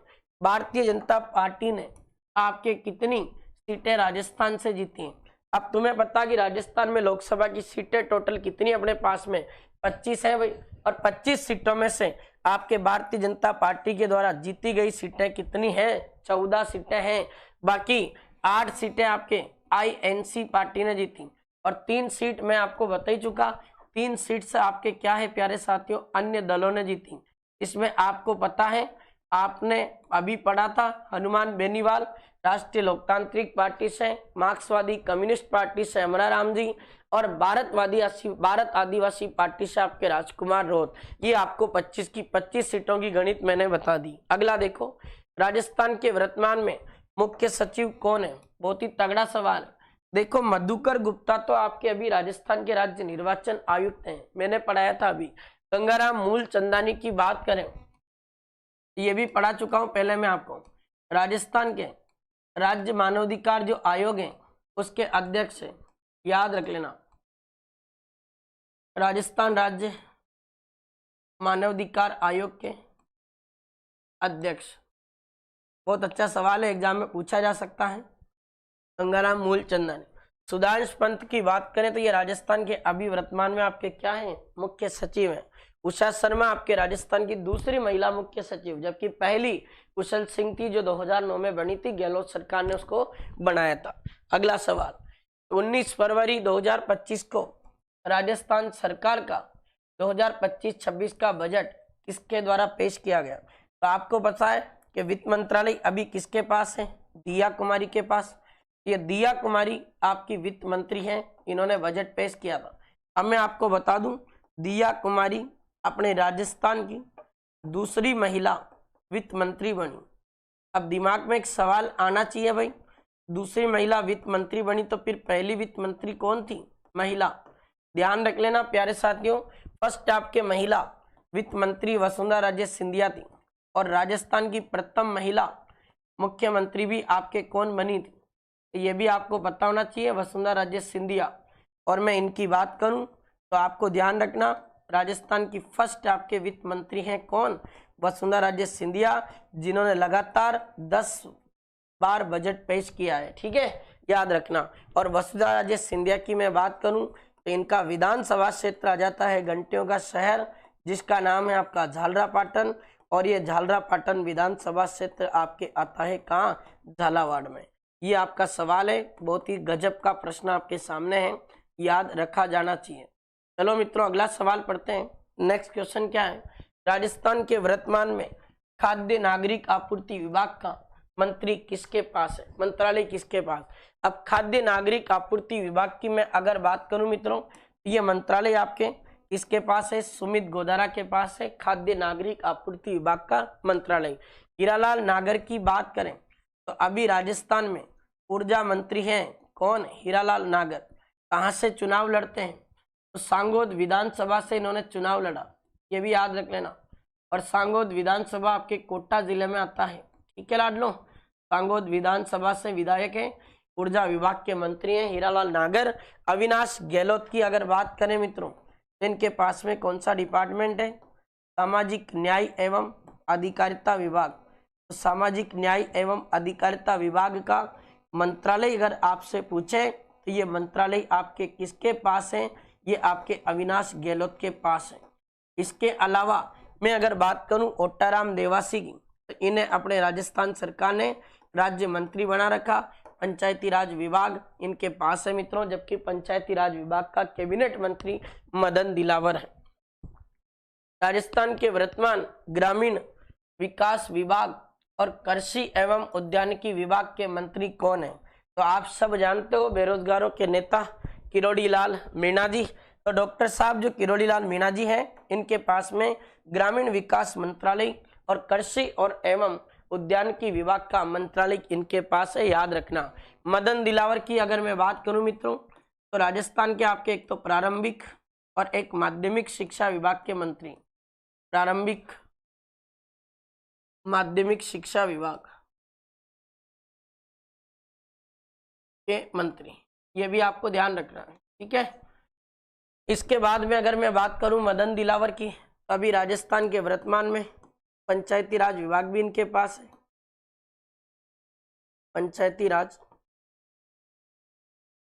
भारतीय जनता पार्टी ने आपके कितनी सीटें राजस्थान से जीती हैं? अब तुम्हें पता कि राजस्थान में लोकसभा की सीटें टोटल कितनी अपने पास में? 25 है भाई, और 25 सीटों में से आपके भारतीय जनता पार्टी के द्वारा जीती गई सीटें कितनी हैं? 14 सीटें हैं। बाकी 8 सीटें आपके INC पार्टी ने जीती और 3 सीट मैं आपको बता ही चुका, 3 सीट से आपके क्या है प्यारे साथियों? अन्य दलों ने जीती। इसमें आपको पता है, आपने अभी पढ़ा था, हनुमान बेनीवाल राष्ट्रीय लोकतांत्रिक पार्टी से, मार्क्सवादी कम्युनिस्ट पार्टी से अमरा राम जी और भारत आदिवासी पार्टी से आपके राजकुमार रोहत। ये आपको 25 की 25 सीटों की गणित मैंने बता दी। अगला देखो, राजस्थान के वर्तमान में मुख्य सचिव कौन है? बहुत ही तगड़ा सवाल। देखो मधुकर गुप्ता तो आपके अभी राजस्थान के राज्य निर्वाचन आयुक्त हैं, मैंने पढ़ाया था अभी। गंगाराम मूलचंदानी की बात करें, ये भी पढ़ा चुका हूं पहले मैं आपको। राजस्थान के राज्य मानवाधिकार जो आयोग है उसके अध्यक्ष है, याद रख लेना, राजस्थान राज्य मानवाधिकार आयोग के अध्यक्ष। बहुत अच्छा सवाल है, एग्जाम में पूछा जा सकता है। गंगाराम मूलचंदानी। सुधांश पंत की बात करें तो ये राजस्थान के अभी वर्तमान में आपके क्या हैं? मुख्य सचिव हैं। उषा शर्मा आपके राजस्थान की दूसरी महिला मुख्य सचिव, जबकि पहली कुशल सिंह थी जो 2009 में बनी थी, गहलोत सरकार ने उसको बनाया था। अगला सवाल, 19 फरवरी 2025 को राजस्थान सरकार का 2025-26 का बजट किसके द्वारा पेश किया गया? तो आपको पता है कि वित्त मंत्रालय अभी किसके पास है? दिया कुमारी के पास। ये दिया कुमारी आपकी वित्त मंत्री हैं, इन्होंने बजट पेश किया था। अब मैं आपको बता दूं, दिया कुमारी अपने राजस्थान की दूसरी महिला वित्त मंत्री बनी। अब दिमाग में एक सवाल आना चाहिए भाई, दूसरी महिला वित्त मंत्री बनी तो फिर पहली वित्त मंत्री कौन थी? महिला। ध्यान रख लेना प्यारे साथियों, फर्स्ट आपके महिला वित्त मंत्री वसुंधरा राजे सिंधिया थी और राजस्थान की प्रथम महिला मुख्यमंत्री भी आपके कौन बनी थी? ये भी आपको पता होना चाहिए, वसुंधरा राजे सिंधिया। और मैं इनकी बात करूं तो आपको ध्यान रखना, राजस्थान की फर्स्ट आपके वित्त मंत्री हैं कौन? वसुंधरा राजे सिंधिया, जिन्होंने लगातार 10 बार बजट पेश किया है। ठीक है, याद रखना। और वसुंधरा राजे सिंधिया की मैं बात करूं तो इनका विधानसभा क्षेत्र आ जाता है घंटियों का शहर, जिसका नाम है आपका झालरापाटन। और ये झालरापाटन विधानसभा क्षेत्र आपके आता है कहाँ? झालावाड़ में। ये आपका सवाल है, बहुत ही गजब का प्रश्न आपके सामने है, याद रखा जाना चाहिए। चलो मित्रों, अगला सवाल पढ़ते हैं। नेक्स्ट क्वेश्चन क्या है? राजस्थान के वर्तमान में खाद्य नागरिक आपूर्ति विभाग का मंत्री किसके पास है? मंत्रालय किसके पास? अब खाद्य नागरिक आपूर्ति विभाग की मैं अगर बात करूं मित्रों, ये मंत्रालय आपके किसके पास है? सुमित गोदारा के पास है, खाद्य नागरिक आपूर्ति विभाग का मंत्रालय। हीरालाल नागर की बात करें तो अभी राजस्थान में ऊर्जा मंत्री हैं कौन? हीरालाल नागर। कहाँ से चुनाव लड़ते हैं? तो सांगोद विधानसभा से इन्होंने चुनाव लड़ा, ये भी याद रख लेना। और सांगोद विधानसभा आपके कोटा जिले में आता है। ठीक है लाडलो, सांगोद विधानसभा से विधायक है, ऊर्जा विभाग के मंत्री हैं हीरालाल नागर। अविनाश गहलोत की अगर बात करें मित्रों तो इनके पास में कौन सा डिपार्टमेंट है? सामाजिक न्याय एवं अधिकारिता विभाग। तो सामाजिक न्याय एवं अधिकारिता विभाग का मंत्रालय अगर आपसे पूछे तो ये मंत्रालय आपके किसके पास है? ये आपके अविनाश गहलोत के पास है। इसके अलावा मैं अगर बात करूं ओटाराम देवासी की, तो इन्हें अपने राजस्थान सरकार ने राज्य मंत्री बना रखा। पंचायती राज विभाग इनके पास है मित्रों, जबकि पंचायती राज विभाग का कैबिनेट मंत्री मदन दिलावर है। राजस्थान के वर्तमान ग्रामीण विकास विभाग और कृषि एवं उद्यानिकी विभाग के मंत्री कौन है? तो आप सब जानते हो, बेरोजगारों के नेता किरोड़ी लाल मीणा जी। तो डॉक्टर साहब जो किरोड़ी लाल मीणा जी हैं, इनके पास में ग्रामीण विकास मंत्रालय और कृषि और एवं उद्यानिकी विभाग का मंत्रालय इनके पास है, याद रखना। मदन दिलावर की अगर मैं बात करूं मित्रों तो राजस्थान के आपके एक तो प्रारंभिक और एक माध्यमिक शिक्षा विभाग के मंत्री, प्रारंभिक माध्यमिक शिक्षा विभाग के मंत्री, ये भी आपको ध्यान रखना है। ठीक है, इसके बाद में अगर मैं बात करूं मदन दिलावर की, तो अभी राजस्थान के वर्तमान में पंचायती राज विभाग भी इनके पास है, पंचायती राज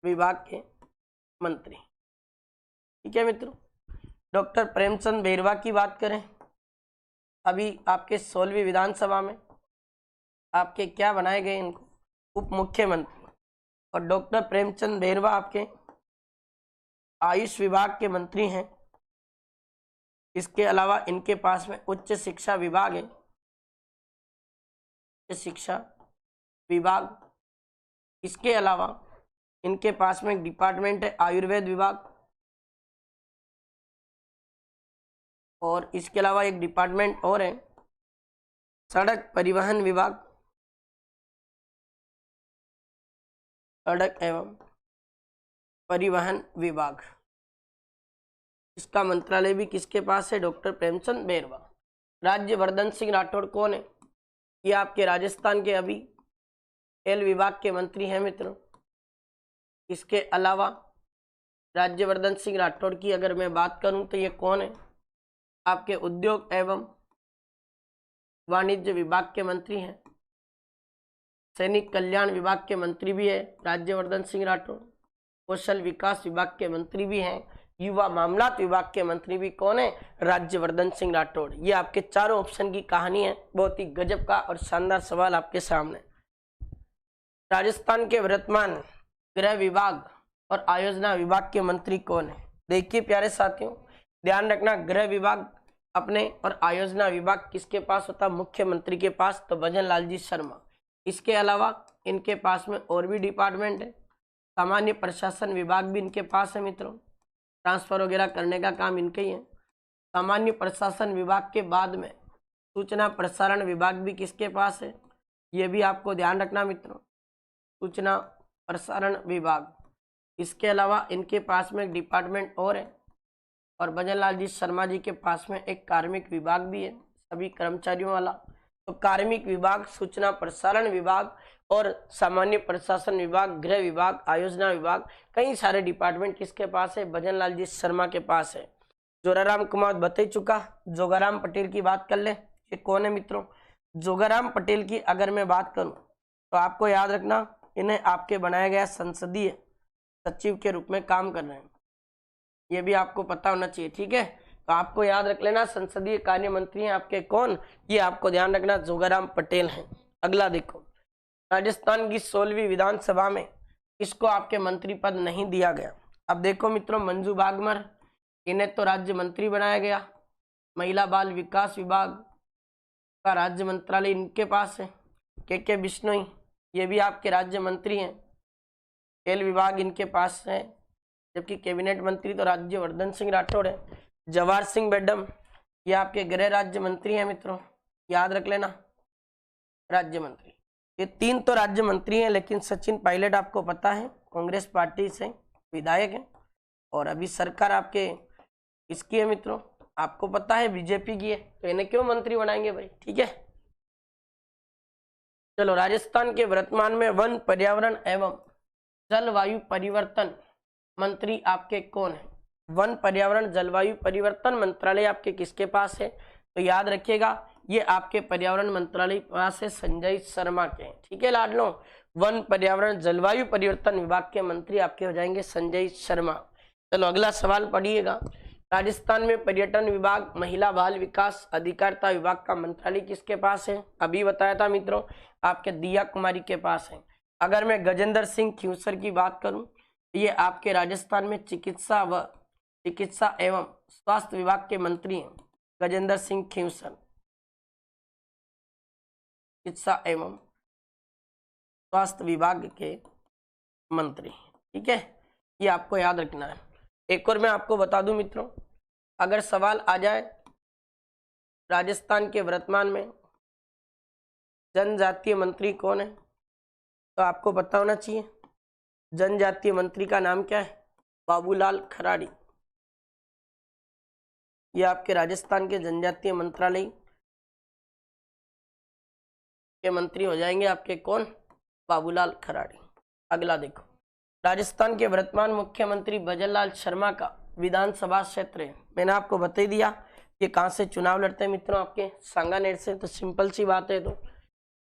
विभाग के मंत्री। ठीक है मित्रों, डॉक्टर प्रेमचंद बेरवा की बात करें, अभी आपके 16वीं विधानसभा में आपके क्या बनाए गए? इनको उप मुख्यमंत्री। और डॉक्टर प्रेमचंद बेरवा आपके आयुष विभाग के मंत्री हैं। इसके अलावा इनके पास में उच्च शिक्षा विभाग है, उच्च शिक्षा विभाग। इसके अलावा इनके पास में एक डिपार्टमेंट है आयुर्वेद विभाग, और इसके अलावा एक डिपार्टमेंट और है सड़क परिवहन विभाग, सड़क एवं परिवहन विभाग। इसका मंत्रालय भी किसके पास है? डॉक्टर प्रेमचंद बेरवा। राज्यवर्धन सिंह राठौड़ कौन है? ये आपके राजस्थान के अभी खेल विभाग के मंत्री हैं मित्रों। इसके अलावा राज्यवर्धन सिंह राठौड़ की अगर मैं बात करूं तो ये कौन है? आपके उद्योग एवं वाणिज्य विभाग के मंत्री हैं। सैनिक कल्याण विभाग के मंत्री भी है राज्यवर्धन सिंह राठौड़। कौशल विकास विभाग के मंत्री भी हैं। युवा मामलात विभाग के मंत्री भी कौन है? राज्यवर्धन सिंह राठौड़। ये आपके चारों ऑप्शन की कहानी है, बहुत ही गजब का और शानदार सवाल आपके सामने। राजस्थान के वर्तमान गृह विभाग और आयोजना विभाग के मंत्री कौन है? देखिए प्यारे साथियों, ध्यान रखना, गृह विभाग अपने और आयोजना विभाग किसके पास होता है? मुख्यमंत्री के पास, तो भजन लाल जी शर्मा। इसके अलावा इनके पास में और भी डिपार्टमेंट है। सामान्य प्रशासन विभाग भी इनके पास है मित्रों, ट्रांसफर वगैरह करने का काम इनके ही है। सामान्य प्रशासन विभाग के बाद में सूचना प्रसारण विभाग भी किसके पास है? ये भी आपको ध्यान रखना मित्रों, सूचना प्रसारण विभाग। इसके अलावा इनके पास में एक डिपार्टमेंट और है, और भजन लाल जी शर्मा जी के पास में एक कार्मिक विभाग भी है, सभी कर्मचारियों वाला। तो कार्मिक विभाग, सूचना प्रसारण विभाग और सामान्य प्रशासन विभाग, गृह विभाग, आयोजना विभाग, कई सारे डिपार्टमेंट किसके पास है? भजन लाल जी शर्मा के पास है। जोराराम कुमार बता चुका। जोगाराम पटेल की बात कर ले, ये कौन है मित्रों? जोगाराम पटेल की अगर मैं बात करूं तो आपको याद रखना, इन्हें आपके बनाया गया संसदीय सचिव के रूप में काम कर रहे हैं, ये भी आपको पता होना चाहिए, ठीक है। तो आपको याद रख लेना, संसदीय कार्य मंत्री हैं आपके कौन, ये आपको ध्यान रखना, जोगाराम पटेल हैं। अगला देखो, राजस्थान की 16वीं विधानसभा में किसको आपके मंत्री पद नहीं दिया गया? अब देखो मित्रों, मंजू बागमर, इन्हें तो राज्य मंत्री बनाया गया। महिला बाल विकास विभाग का राज्य मंत्रालय इनके पास है। के बिश्नोई, ये भी आपके राज्य मंत्री हैं। खेल विभाग इनके पास है, जबकि कैबिनेट मंत्री तो राज्यवर्धन सिंह राठौड़ है। जवाहर सिंह बेडम, ये आपके गृह राज्य मंत्री हैं मित्रों, याद रख लेना, राज्य मंत्री। ये 3 तो राज्य मंत्री हैं, लेकिन सचिन पायलट आपको पता है कांग्रेस पार्टी से विधायक है, और अभी सरकार आपके इसकी है मित्रों, आपको पता है बीजेपी की है, तो इन्हें क्यों मंत्री बनाएंगे भाई, ठीक है। चलो, राजस्थान के वर्तमान में वन, पर्यावरण एवं जलवायु परिवर्तन मंत्री आपके कौन है? वन, पर्यावरण, जलवायु परिवर्तन मंत्रालय आपके किसके पास है? तो याद रखिएगा, ये आपके पर्यावरण मंत्रालय पास है, संजय शर्मा के, ठीक है लाडलो। वन, पर्यावरण, जलवायु परिवर्तन विभाग के मंत्री आपके हो जाएंगे संजय शर्मा। चलो अगला सवाल पढ़िएगा, राजस्थान में पर्यटन विभाग, महिला बाल विकास, अधिकारिता विभाग का मंत्रालय किसके पास है? अभी बताया था मित्रों, आपके दिया कुमारी के पास है। अगर मैं गजेंद्र सिंह खींवसर की बात करूं, ये आपके राजस्थान में चिकित्सा एवं स्वास्थ्य विभाग के मंत्री हैं, गजेंद्र सिंह खींवसर, चिकित्सा एवं स्वास्थ्य विभाग के मंत्री, ठीक है, ये आपको याद रखना है। एक और मैं आपको बता दूं मित्रों, अगर सवाल आ जाए राजस्थान के वर्तमान में जनजातीय मंत्री कौन है, तो आपको पता होना चाहिए जनजातीय मंत्री का नाम क्या है? बाबूलाल खराड़ी। ये आपके राजस्थान के जनजातीय मंत्रालय के मंत्री हो जाएंगे आपके कौन? बाबूलाल खराड़ी। अगला देखो, राजस्थान के वर्तमान मुख्यमंत्री भजन लाल शर्मा का विधानसभा क्षेत्र है, मैंने आपको बता ही दिया ये कहां से चुनाव लड़ते हैं मित्रों, आपके सांगानेर से। तो सिंपल सी बात है, तो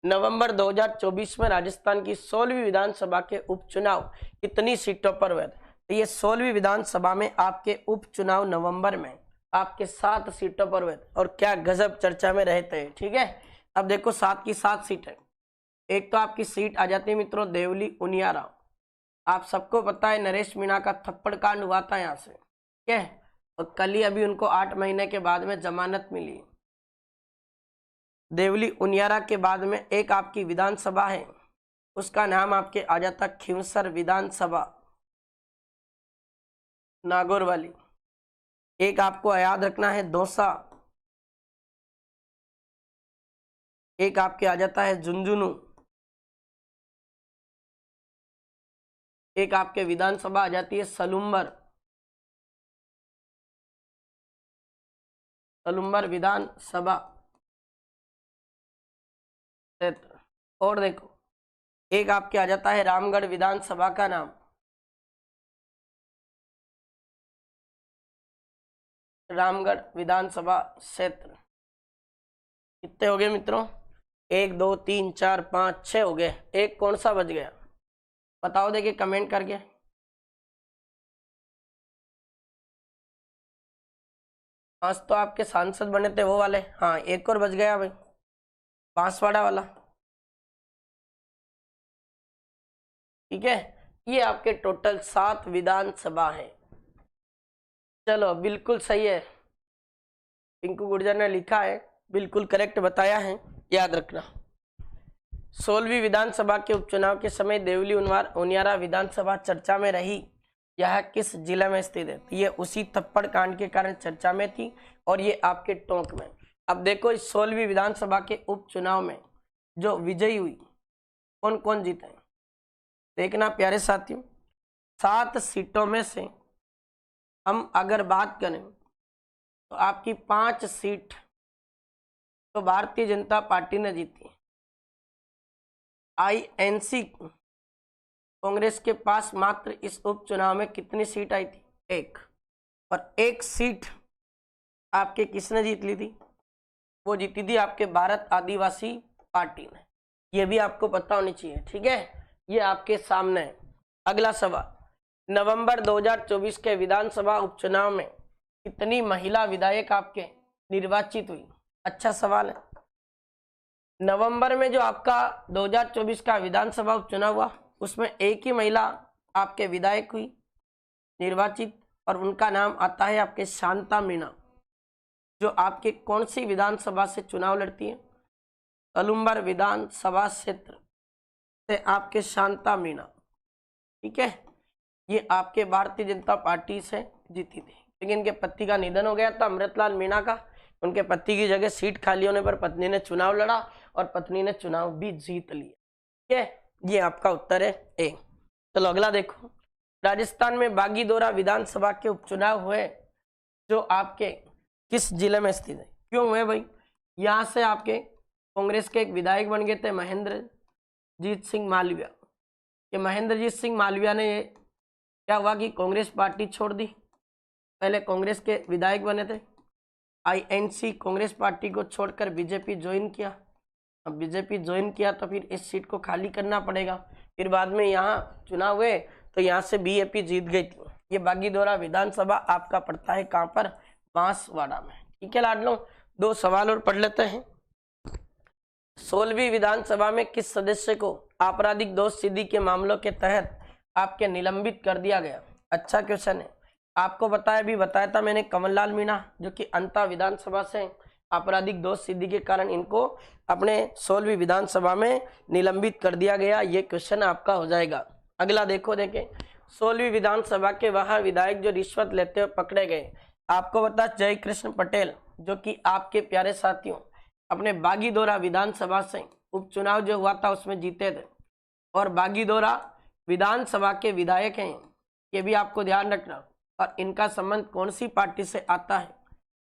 नवंबर 2024 में राजस्थान की 16वीं विधानसभा के उपचुनाव कितनी सीटों पर हुए? तो ये 16वीं विधानसभा में आपके उपचुनाव नवंबर में आपके 7 सीटों पर हुए, और क्या गजब चर्चा में रहते हैं, ठीक है। अब देखो 7 की 7 सीटें, एक तो आपकी सीट आ जाती है मित्रों देवली उनियारा, आप सबको पता है नरेश मीणा का थप्पड़ कांड हुआ था यहाँ से, ठीक है, और कल ही अभी उनको 8 महीने के बाद में जमानत मिली। देवली उनियारा के बाद में एक आपकी विधानसभा है, उसका नाम आपके आ जाता खींवसर विधानसभा नागौर वाली। एक आपको याद रखना है दौसा, एक आपके आ जाता है झुंझुनू, एक आपके विधानसभा आ जाती है सलूम्बर विधानसभा क्षेत्र, और देखो एक आपके आ जाता है रामगढ़ विधानसभा का नाम, रामगढ़ विधानसभा क्षेत्र। कितने हो गए मित्रों? 1 2 3 4 5 6 हो गए, एक कौन सा बच गया बताओ, देखिए कमेंट करके। आज तो आपके सांसद बने थे वो वाले, हाँ एक और बच गया भाई, बांसवाड़ा वाला, ठीक है। ये आपके टोटल 7 विधानसभा है। चलो बिल्कुल सही है, पिंकू गुर्जर ने लिखा है, बिल्कुल करेक्ट बताया है, याद रखना। 16वीं विधानसभा के उपचुनाव के समय देवली उनियारा विधानसभा चर्चा में रही, यह किस जिले में स्थित है? ये उसी थप्पड़ कांड के कारण चर्चा में थी, और ये आपके टोंक में। अब देखो इस 16वीं विधानसभा के उपचुनाव में जो विजयी हुई, कौन कौन जीते? देखना प्यारे साथियों, 7 सीटों में से हम अगर बात करें तो आपकी 5 सीट तो भारतीय जनता पार्टी ने जीती। INC कांग्रेस के पास मात्र इस उपचुनाव में कितनी सीट आई थी? 1। और 1 सीट आपके किसने जीत ली थी? वो जीती थी आपके भारत आदिवासी पार्टी ने। ये भी आपको पता होनी चाहिए, ठीक है। ये आपके सामने है। अगला सवाल, नवंबर 2024 के विधानसभा उपचुनाव में कितनी महिला विधायक आपके निर्वाचित हुई? अच्छा सवाल है। नवंबर में जो आपका 2024 का विधानसभा उपचुनाव हुआ उसमें एक ही महिला आपके विधायक हुई निर्वाचित, और उनका नाम आता है आपके शांता मीणा, जो आपके कौन सी विधानसभा से चुनाव लड़ती है? अलुम्बर विधानसभा क्षेत्र से आपके शांता मीणा, ठीक है। ये आपके भारतीय जनता पार्टी से जीती थी, लेकिन इनके पति का निधन हो गया था, अमृतलाल मीणा का। उनके पति की जगह सीट खाली होने पर पत्नी ने चुनाव लड़ा और पत्नी ने चुनाव भी जीत लिया, ठीक है। ये आपका उत्तर है ए। चलो अगला देखो, राजस्थान में बागीदोरा विधानसभा के उपचुनाव हुए जो आपके किस जिले में स्थित है? क्यों हुए भाई? यहाँ से आपके कांग्रेस के एक विधायक बन गए थे महेंद्रजीत सिंह मालविया। ये महेंद्रजीत सिंह मालविया ने ये क्या हुआ कि कांग्रेस पार्टी छोड़ दी। पहले कांग्रेस के विधायक बने थे, INC कांग्रेस पार्टी को छोड़कर बीजेपी ज्वाइन किया। अब बीजेपी ज्वाइन किया तो फिर इस सीट को खाली करना पड़ेगा। फिर बाद में यहाँ चुनाव हुए तो यहाँ से BJP जीत गई थी। ये बागीदोरा विधानसभा आपका पड़ता है कहाँ पर? बांसवाड़ा में, ठीक है लाडलो। 2 सवाल और पढ़ लेते हैं। 16वीं विधानसभा में किस सदस्य को आपराधिक दोष सिद्धि के मामलों के तहत आपके निलंबित कर दिया गया? अच्छा क्वेश्चन है। आपको बताया था मैंने, कमललाल मीणा जो कि अंता विधानसभा से आपराधिक दोष सिद्धि के कारण इनको अपने 16वीं विधानसभा में निलंबित कर दिया गया। ये क्वेश्चन आपका हो जाएगा। अगला देखें 16वीं विधानसभा के वह विधायक जो रिश्वत लेते हुए पकड़े गए। आपको बता, जय कृष्ण पटेल जो कि आपके प्यारे साथियों अपने बागीदोरा विधानसभा से उपचुनाव जो हुआ था उसमें जीते थे, और बागीदोरा विधानसभा के विधायक हैं, ये भी आपको ध्यान रखना। और इनका संबंध कौन सी पार्टी से आता है?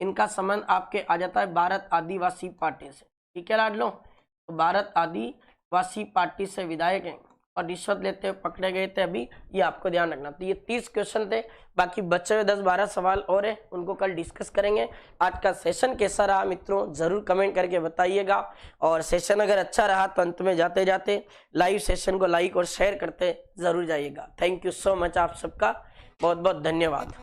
इनका संबंध आपके आ जाता है भारत आदिवासी पार्टी से, ठीक है लाडलो। तो भारत आदिवासी पार्टी से विधायक हैं और रिश्वत लेते हुए पकड़े गए थे अभी, ये आपको ध्यान रखना। तो ये 30 क्वेश्चन थे, बाकी बचे हुए 10-12 सवाल और है, उनको कल डिस्कस करेंगे। आज का सेशन कैसा रहा मित्रों जरूर कमेंट करके बताइएगा, और सेशन अगर अच्छा रहा तो अंत में जाते जाते लाइव सेशन को लाइक और शेयर करते जरूर जाइएगा। थैंक यू सो मच, आप सबका बहुत बहुत धन्यवाद।